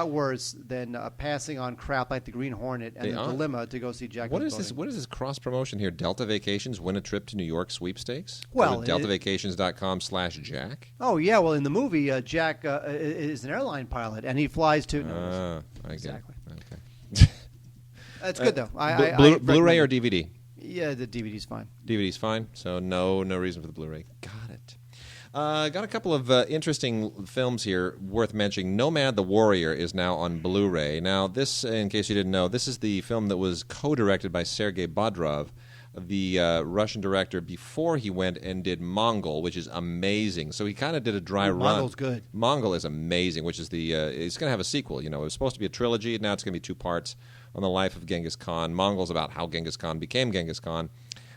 Speaker 3: worse than passing on crap like The Green Hornet and The Dilemma to go see Jack Goes Boating.
Speaker 2: What is this cross promotion here? Delta Vacations win a trip to New York sweepstakes?
Speaker 3: Well,
Speaker 2: DeltaVacations.com/Jack.
Speaker 3: Oh yeah, well in the movie Jack is an airline pilot and he flies to.
Speaker 2: I
Speaker 3: exactly.
Speaker 2: Get it. Okay.
Speaker 3: That's good though.
Speaker 2: Blu-ray or DVD?
Speaker 3: Yeah, the DVD's fine.
Speaker 2: DVD's fine. So no reason for the Blu-ray. Got it. Got a couple of interesting films here worth mentioning. Nomad the Warrior is now on Blu-ray. Now, this, in case you didn't know, this is the film that was co-directed by Sergei Bodrov, the Russian director, before he went and did Mongol, which is amazing. So he kind of did a dry run.
Speaker 3: Mongol's good.
Speaker 2: Mongol is amazing, which is the it's going to have a sequel. You know, it was supposed to be a trilogy. Now it's going to be 2 parts on the life of Genghis Khan. Mongol's about how Genghis Khan became Genghis Khan.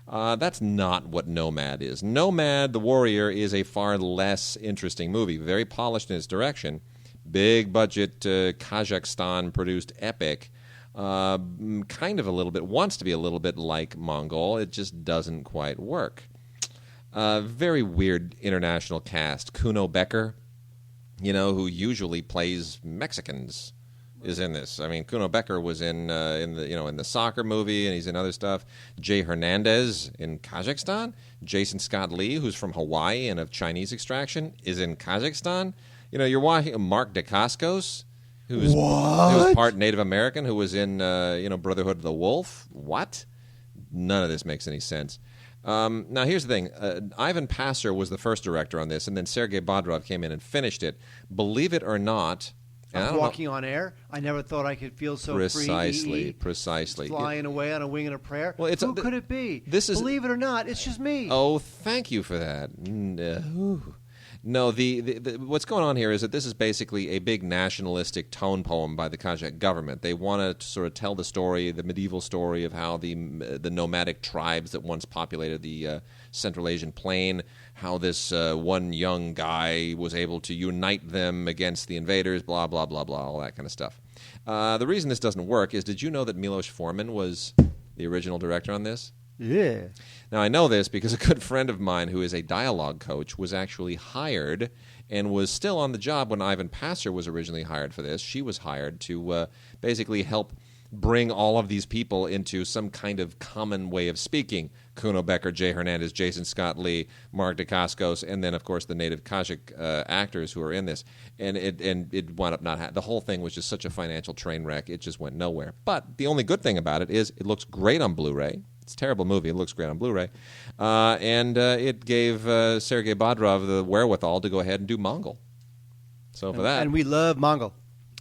Speaker 2: That's not what Nomad is. Nomad the Warrior is a far less interesting movie, very polished in its direction. Big budget Kazakhstan produced epic. Kind of a little bit, wants to be a little bit like Mongol. It just doesn't quite work. Very weird international cast. Kuno Becker, who usually plays Mexicans, is in this. I mean, Kuno Becker was in the soccer movie, and he's in other stuff. Jay Hernandez in Kazakhstan. Jason Scott Lee, who's from Hawaii and of Chinese extraction, is in Kazakhstan. You're watching Mark Dacascos, who's part Native American, who was in Brotherhood of the Wolf. What? None of this makes any sense. Now, here's the thing. Ivan Passer was the first director on this, and then Sergei Bodrov came in and finished it. Believe it or not,
Speaker 3: I'm walking on air. I never thought I could feel so free.
Speaker 2: Precisely.
Speaker 3: Flying away on a wing and a prayer.
Speaker 2: Well,
Speaker 3: Who could it be? Believe it or not, it's just me.
Speaker 2: Oh, thank you for that. No, the what's going on here is that this is basically a big nationalistic tone poem by the Kazakh government. They want to sort of tell the story, the medieval story of how the nomadic tribes that once populated the Central Asian plain, how this one young guy was able to unite them against the invaders, blah, blah, blah, blah, all that kind of stuff. The reason this doesn't work is, did you know that Milos Forman was the original director on this?
Speaker 3: Yeah.
Speaker 2: Now, I know this because a good friend of mine who is a dialogue coach was actually hired and was still on the job when Ivan Passer was originally hired for this. She was hired to basically help bring all of these people into some kind of common way of speaking. Kuno Becker, Jay Hernandez, Jason Scott Lee, Mark Dacascos, and then, of course, the native Kazakh actors who are in this. And it wound up not the whole thing was just such a financial train wreck. It just went nowhere. But the only good thing about it is it looks great on Blu-ray. It's a terrible movie. It looks great on Blu-ray. And it gave Sergei Bodrov the wherewithal to go ahead and do Mongol. So for that.
Speaker 3: And we love Mongol.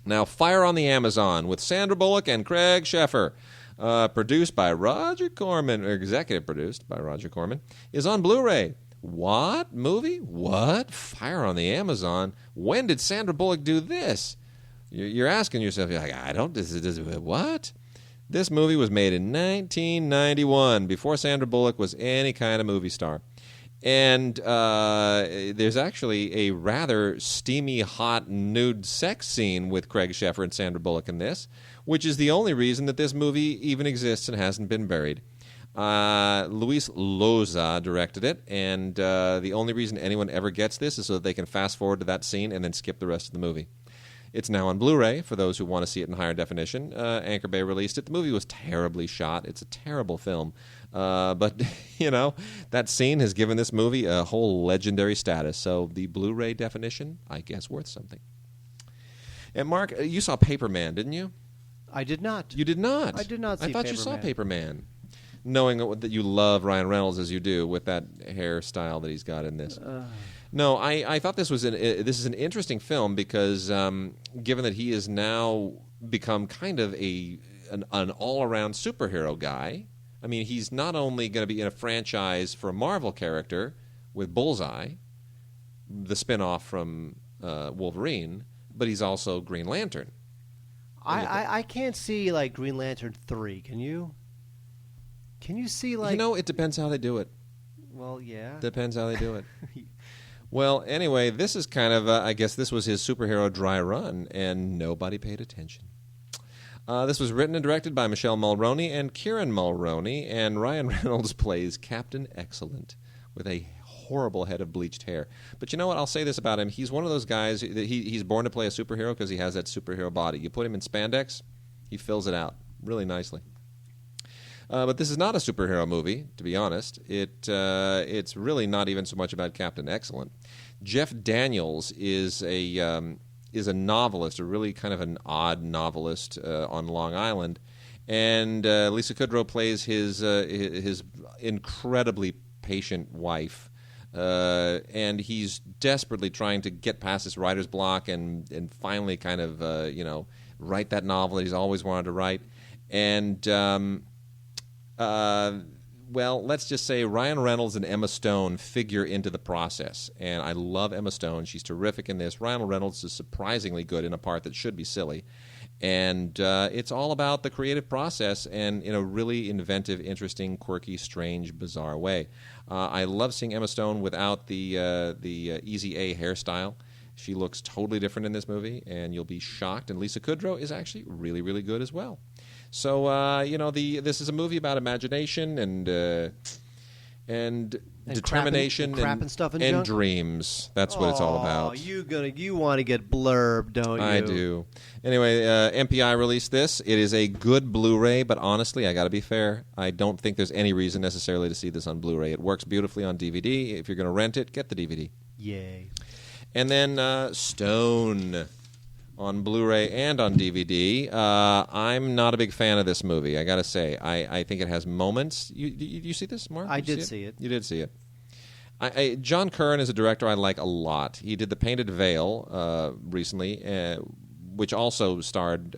Speaker 2: Now, Fire on the Amazon with Sandra Bullock and Craig Sheffer, produced by Roger Corman, or executive produced by Roger Corman, is on Blu-ray. What movie? What? Fire on the Amazon? When did Sandra Bullock do this? You're asking yourself, you're like, what? This movie was made in 1991, before Sandra Bullock was any kind of movie star. And there's actually a rather steamy, hot, nude sex scene with Craig Sheffer and Sandra Bullock in this, which is the only reason that this movie even exists and hasn't been buried. Luis Loza directed it, and the only reason anyone ever gets this is so that they can fast forward to that scene and then skip the rest of the movie. It's now on Blu-ray for those who want to see it in higher definition. Anchor Bay released it. The movie was terribly shot. It's a terrible film. But, that scene has given this movie a whole legendary status. So the Blu-ray definition, I guess, worth something. And, Mark, you saw Paperman, didn't you?
Speaker 3: I did not.
Speaker 2: You did not?
Speaker 3: I did not see Paperman.
Speaker 2: I thought you saw Paperman, knowing that you love Ryan Reynolds as you do with that hairstyle that he's got in this. No, I thought this is an interesting film because given that he has now become kind of an all-around superhero guy. I mean, he's not only going to be in a franchise for a Marvel character with Bullseye, the spin-off from Wolverine, but he's also Green Lantern.
Speaker 3: I can't see, like, Green Lantern 3. Can you? Can you see, like...
Speaker 2: it depends how they do it.
Speaker 3: Well, yeah.
Speaker 2: Depends how they do it. Well, anyway, this is kind of, I guess this was his superhero dry run, and nobody paid attention. This was written and directed by Michelle Mulroney and Kieran Mulroney, and Ryan Reynolds plays Captain Excellent with a horrible head of bleached hair. But you know what? I'll say this about him. He's one of those guys, he's born to play a superhero because he has that superhero body. You put him in spandex, he fills it out really nicely. But this is not a superhero movie, to be honest. It's really not even so much about Captain Excellent. Jeff Daniels is a novelist, a really kind of an odd novelist on Long Island, and Lisa Kudrow plays his incredibly patient wife, and he's desperately trying to get past this writer's block and finally kind of write that novel that he's always wanted to write. And well, let's just say Ryan Reynolds and Emma Stone figure into the process. And I love Emma Stone. She's terrific in this. Ryan Reynolds is surprisingly good in a part that should be silly. And it's all about the creative process and in a really inventive, interesting, quirky, strange, bizarre way. I love seeing Emma Stone without the Easy A hairstyle. She looks totally different in this movie, and you'll be shocked. And Lisa Kudrow is actually really, really good as well. So this is a movie about imagination and determination
Speaker 3: crap and stuff and
Speaker 2: and
Speaker 3: junk?
Speaker 2: Dreams. That's what it's all about.
Speaker 3: You want to get blurb, don't you?
Speaker 2: I do. Anyway, MPI released this. It is a good Blu-ray, but honestly, I got to be fair. I don't think there's any reason necessarily to see this on Blu-ray. It works beautifully on DVD. If you're going to rent it, get the DVD.
Speaker 3: Yay.
Speaker 2: And then Stone on Blu-ray and on DVD. I'm not a big fan of this movie, I got to say. I think it has moments. You see this, Mark?
Speaker 3: I did see it.
Speaker 2: You did see it. John Curran is a director I like a lot. He did The Painted Veil recently, which also starred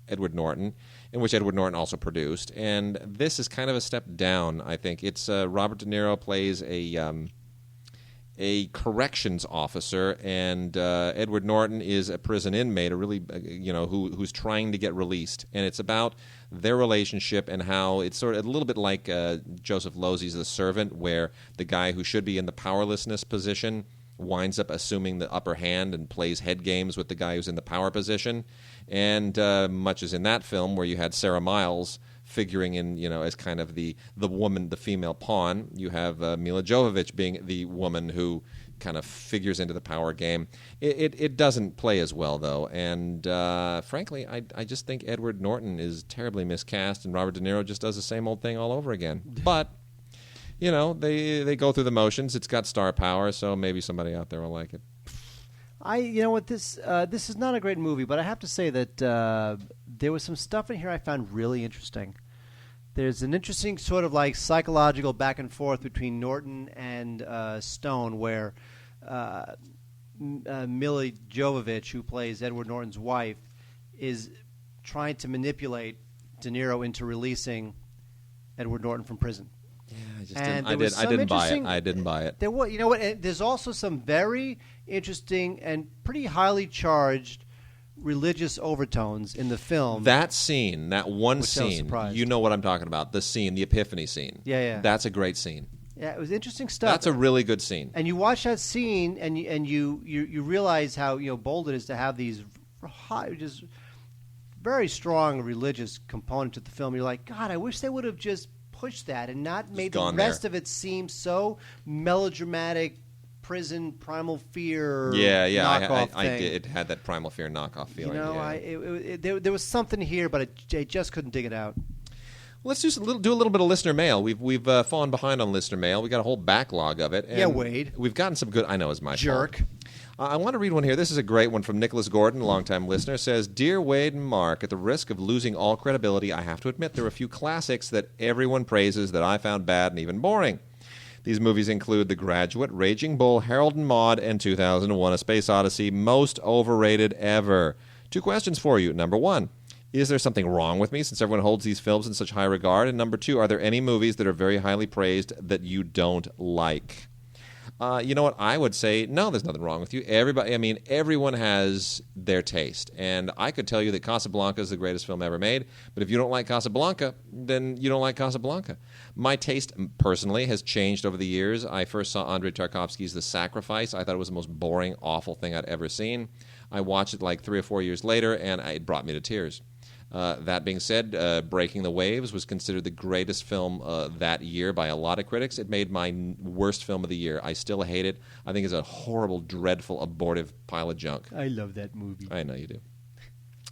Speaker 2: Edward Norton, in which Edward Norton also produced. And this is kind of a step down, I think. It's Robert De Niro plays a corrections officer, and Edward Norton is a prison inmate, a really, who's trying to get released. And it's about their relationship and how it's sort of a little bit like Joseph Losey's The Servant, where the guy who should be in the powerlessness position winds up assuming the upper hand and plays head games with the guy who's in the power position. And much as in that film where you had Sarah Miles figuring in, as kind of the woman, the female pawn. You have Mila Jovovich being the woman who kind of figures into the power game. It doesn't play as well, though. And frankly, I just think Edward Norton is terribly miscast, and Robert De Niro just does the same old thing all over again. But, they go through the motions. It's got star power, so maybe somebody out there will like it.
Speaker 3: This is not a great movie, but I have to say that there was some stuff in here I found really interesting. There's an interesting sort of like psychological back and forth between Norton and Stone, where Mila Jovovich, who plays Edward Norton's wife, is trying to manipulate De Niro into releasing Edward Norton from prison.
Speaker 2: Yeah, I didn't buy it. I didn't buy it.
Speaker 3: There was, there's also some very interesting and pretty highly charged religious overtones in the film.
Speaker 2: That scene, that one scene, you know what I'm talking about. The scene, the Epiphany scene.
Speaker 3: Yeah.
Speaker 2: That's a great scene.
Speaker 3: Yeah, it was interesting stuff.
Speaker 2: That's a really good scene.
Speaker 3: And you watch that scene, and you realize how bold it is to have these just very strong religious component to the film. You're like, God, I wish they would have just pushed that and not made the rest of it seem so melodramatic. Prison, Primal Fear.
Speaker 2: Yeah.
Speaker 3: I did.
Speaker 2: It had that Primal Fear knockoff feeling.
Speaker 3: There was something here, but I just couldn't dig it out.
Speaker 2: Let's do a little bit of listener mail. We've fallen behind on listener mail. We got a whole backlog of it. And
Speaker 3: Wade.
Speaker 2: We've gotten some good. I know it's my
Speaker 3: jerk.
Speaker 2: fault. I want to read one here. This is a great one from Nicholas Gordon, a longtime listener. Says, "Dear Wade and Mark, at the risk of losing all credibility, I have to admit there are a few classics that everyone praises that I found bad and even boring. These movies include The Graduate, Raging Bull, Harold and Maude, and 2001: A Space Odyssey. Most overrated ever. 2 questions for you. Number 1, is there something wrong with me since everyone holds these films in such high regard? And number 2, are there any movies that are very highly praised that you don't like?" You know what? I would say, no, there's nothing wrong with you. Everyone has their taste. And I could tell you that Casablanca is the greatest film ever made, but if you don't like Casablanca, then you don't like Casablanca. My taste, personally, has changed over the years. I first saw Andrei Tarkovsky's The Sacrifice. I thought it was the most boring, awful thing I'd ever seen. I watched it like 3 or 4 years later, and it brought me to tears. That being said, Breaking the Waves was considered the greatest film that year by a lot of critics. It made my worst film of the year. I still hate it. I think it's a horrible, dreadful, abortive pile of junk.
Speaker 3: I love that movie.
Speaker 2: I know you do.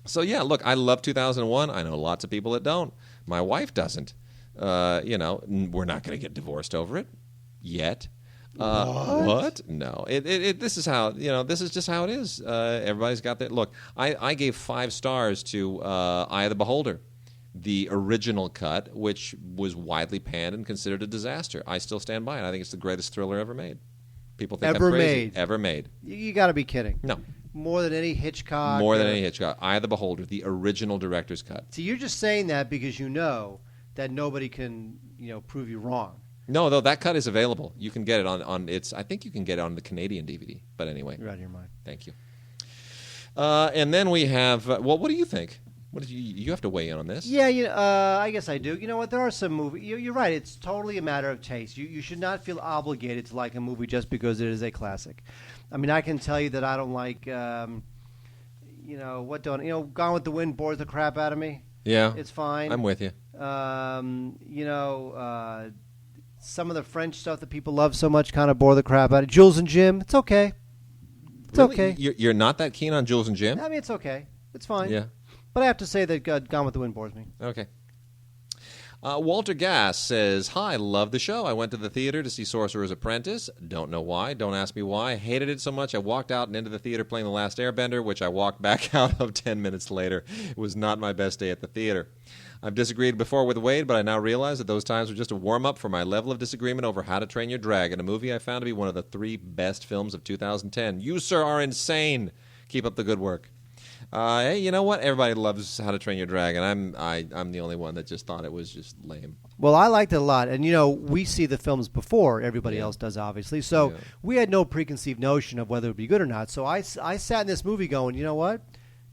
Speaker 2: So, yeah, look, I love 2001. I know lots of people that don't. My wife doesn't. We're not going to get divorced over it yet. What? No. This is how, this is just how it is. Everybody's got that. Look, I gave 5 stars to Eye of the Beholder. the original cut, which was widely panned and considered a disaster. I still stand by it. I think it's the greatest thriller ever made. People think
Speaker 3: Ever
Speaker 2: I'm crazy.
Speaker 3: made.
Speaker 2: Ever made.
Speaker 3: You got to be kidding.
Speaker 2: No.
Speaker 3: More than any Hitchcock.
Speaker 2: More than any Hitchcock. Eye of the Beholder, the original director's cut.
Speaker 3: See, you're just saying that because you know that nobody can, prove you wrong.
Speaker 2: No, though, that cut is available. You can get it on its. I think you can get it on the Canadian DVD. But anyway.
Speaker 3: You're out of your mind.
Speaker 2: Thank you. And then we have, what do you think? What did you have to weigh in on this?
Speaker 3: Yeah, I guess I do. You know what? There are some movies. You're right. It's totally a matter of taste. You should not feel obligated to like a movie just because it is a classic. I mean, I can tell you that I don't like, Gone with the Wind bores the crap out of me.
Speaker 2: Yeah.
Speaker 3: It's fine.
Speaker 2: I'm with you.
Speaker 3: Some of the French stuff that people love so much kind of bore the crap out of Jules and Jim. It's okay. It's
Speaker 2: Really?
Speaker 3: okay.
Speaker 2: You're not that keen on Jules and Jim?
Speaker 3: I mean, it's okay. It's fine.
Speaker 2: Yeah.
Speaker 3: But I have to say that Gone with the Wind bores me.
Speaker 2: Okay. Walter Gass says, "Hi, love the show. I went to the theater to see Sorcerer's Apprentice. Don't know why. Don't ask me why. Hated it so much I walked out and into the theater playing The Last Airbender, which I walked back out of 10 minutes later. It was not my best day at the theater. I've disagreed before with Wade, but I now realize that those times were just a warm-up for my level of disagreement over How to Train Your Dragon, a movie I found to be one of the 3 best films of 2010. You, sir, are insane. Keep up the good work." Hey, you know what? Everybody loves How to Train Your Dragon. I'm the only one that just thought it was just lame.
Speaker 3: Well, I liked it a lot. And, we see the films before everybody else does, obviously. So we had no preconceived notion of whether it would be good or not. So I sat in this movie going, you know what?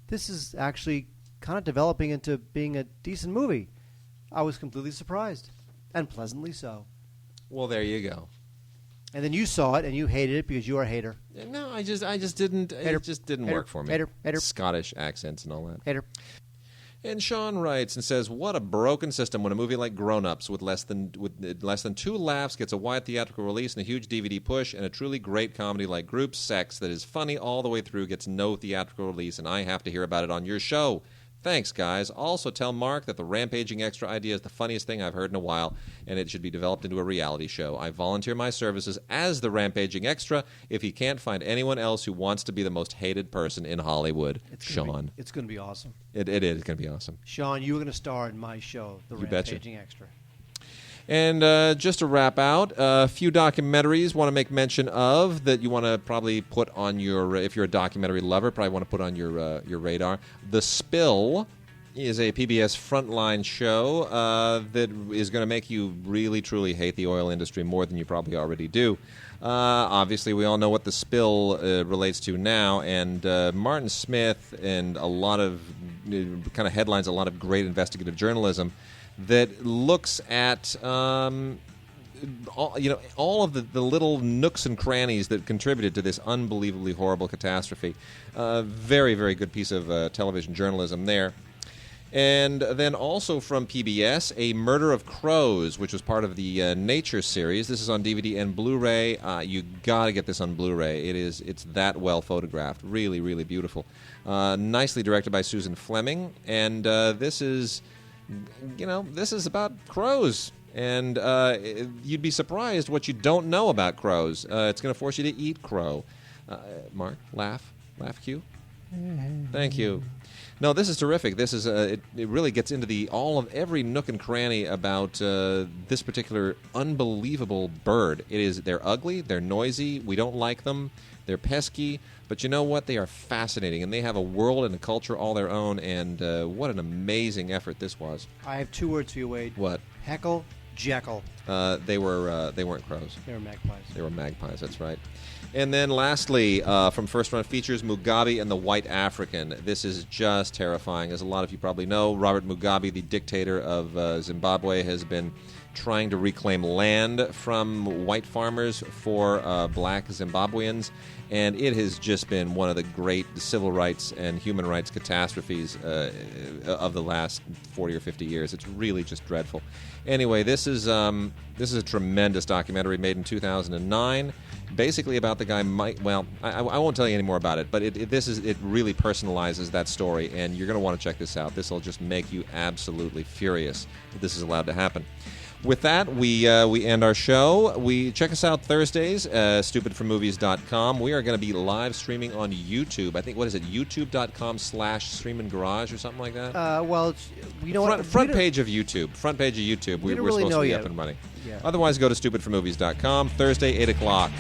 Speaker 3: This is actually kind of developing into being a decent movie. I was completely surprised, and pleasantly so.
Speaker 2: Well, there you go.
Speaker 3: And then you saw it, and you hated it because you are a hater.
Speaker 2: No, I just didn't.
Speaker 3: Hater.
Speaker 2: It just didn't
Speaker 3: Hater.
Speaker 2: work for me.
Speaker 3: Hater.
Speaker 2: Scottish accents and all that.
Speaker 3: Hater.
Speaker 2: And Sean writes and says, "What a broken system when a movie like Grown Ups with less than 2 laughs gets a wide theatrical release and a huge DVD push, and a truly great comedy like Group Sex that is funny all the way through gets no theatrical release, and I have to hear about it on your show. Thanks, guys. Also tell Mark that the Rampaging Extra idea is the funniest thing I've heard in a while, and it should be developed into a reality show. I volunteer my services as the Rampaging Extra if he can't find anyone else who wants to be the most hated person in Hollywood." Sean.
Speaker 3: It's going to be awesome.
Speaker 2: It is going to be awesome.
Speaker 3: Sean, you were going to star in my show, The Rampaging Extra.
Speaker 2: And just to wrap out, a few documentaries want to make mention of that you want to probably put on your, if you're a documentary lover, probably want to put on your radar. The Spill is a PBS frontline show that is going to make you really, truly hate the oil industry more than you probably already do. Obviously, we all know what The Spill relates to now, and Martin Smith and a lot of kind of headlines, a lot of great investigative journalism that looks at all of the little nooks and crannies that contributed to this unbelievably horrible catastrophe. Very, very good piece of television journalism there. And then also from PBS, A Murder of Crows, which was part of the Nature series. This is on DVD and Blu-ray. You got to get this on Blu-ray. It's that well photographed. Really, really beautiful. Nicely directed by Susan Fleming. And this is about crows. And you'd be surprised what you don't know about crows. It's going to force you to eat crow. Mark, laugh. Laugh cue. Thank you. No, this is terrific. This is it really gets into every nook and cranny about this particular unbelievable bird. They're ugly, they're noisy, we don't like them, they're pesky, but you know what? They are fascinating, and they have a world and a culture all their own, and what an amazing effort this was.
Speaker 3: I have 2 words for you, Wade.
Speaker 2: What?
Speaker 3: Heckle, Jekyll.
Speaker 2: They weren't crows.
Speaker 3: They were magpies.
Speaker 2: They were magpies, that's right. And then lastly, from First Run Features, Mugabe and the White African. This is just terrifying. As a lot of you probably know, Robert Mugabe, the dictator of Zimbabwe, has been trying to reclaim land from white farmers for black Zimbabweans. And it has just been one of the great civil rights and human rights catastrophes of the last 40 or 50 years. It's really just dreadful. Anyway, this is a tremendous documentary made in 2009, basically about the guy Mike. Well, I won't tell you any more about it, but it really personalizes that story, and you're going to want to check this out. This will just make you absolutely furious that this is allowed to happen. With that, we end our show. We check us out Thursdays, stupidformovies.com. We are going to be live streaming on YouTube. I think, what is it, youtube.com/streaminggarage or something like that?
Speaker 3: Well, you know
Speaker 2: front page of YouTube. Front page of YouTube. We're
Speaker 3: really
Speaker 2: supposed to be
Speaker 3: yet.
Speaker 2: up and running.
Speaker 3: Yeah.
Speaker 2: Otherwise, go to stupidformovies.com. Thursday, 8 o'clock.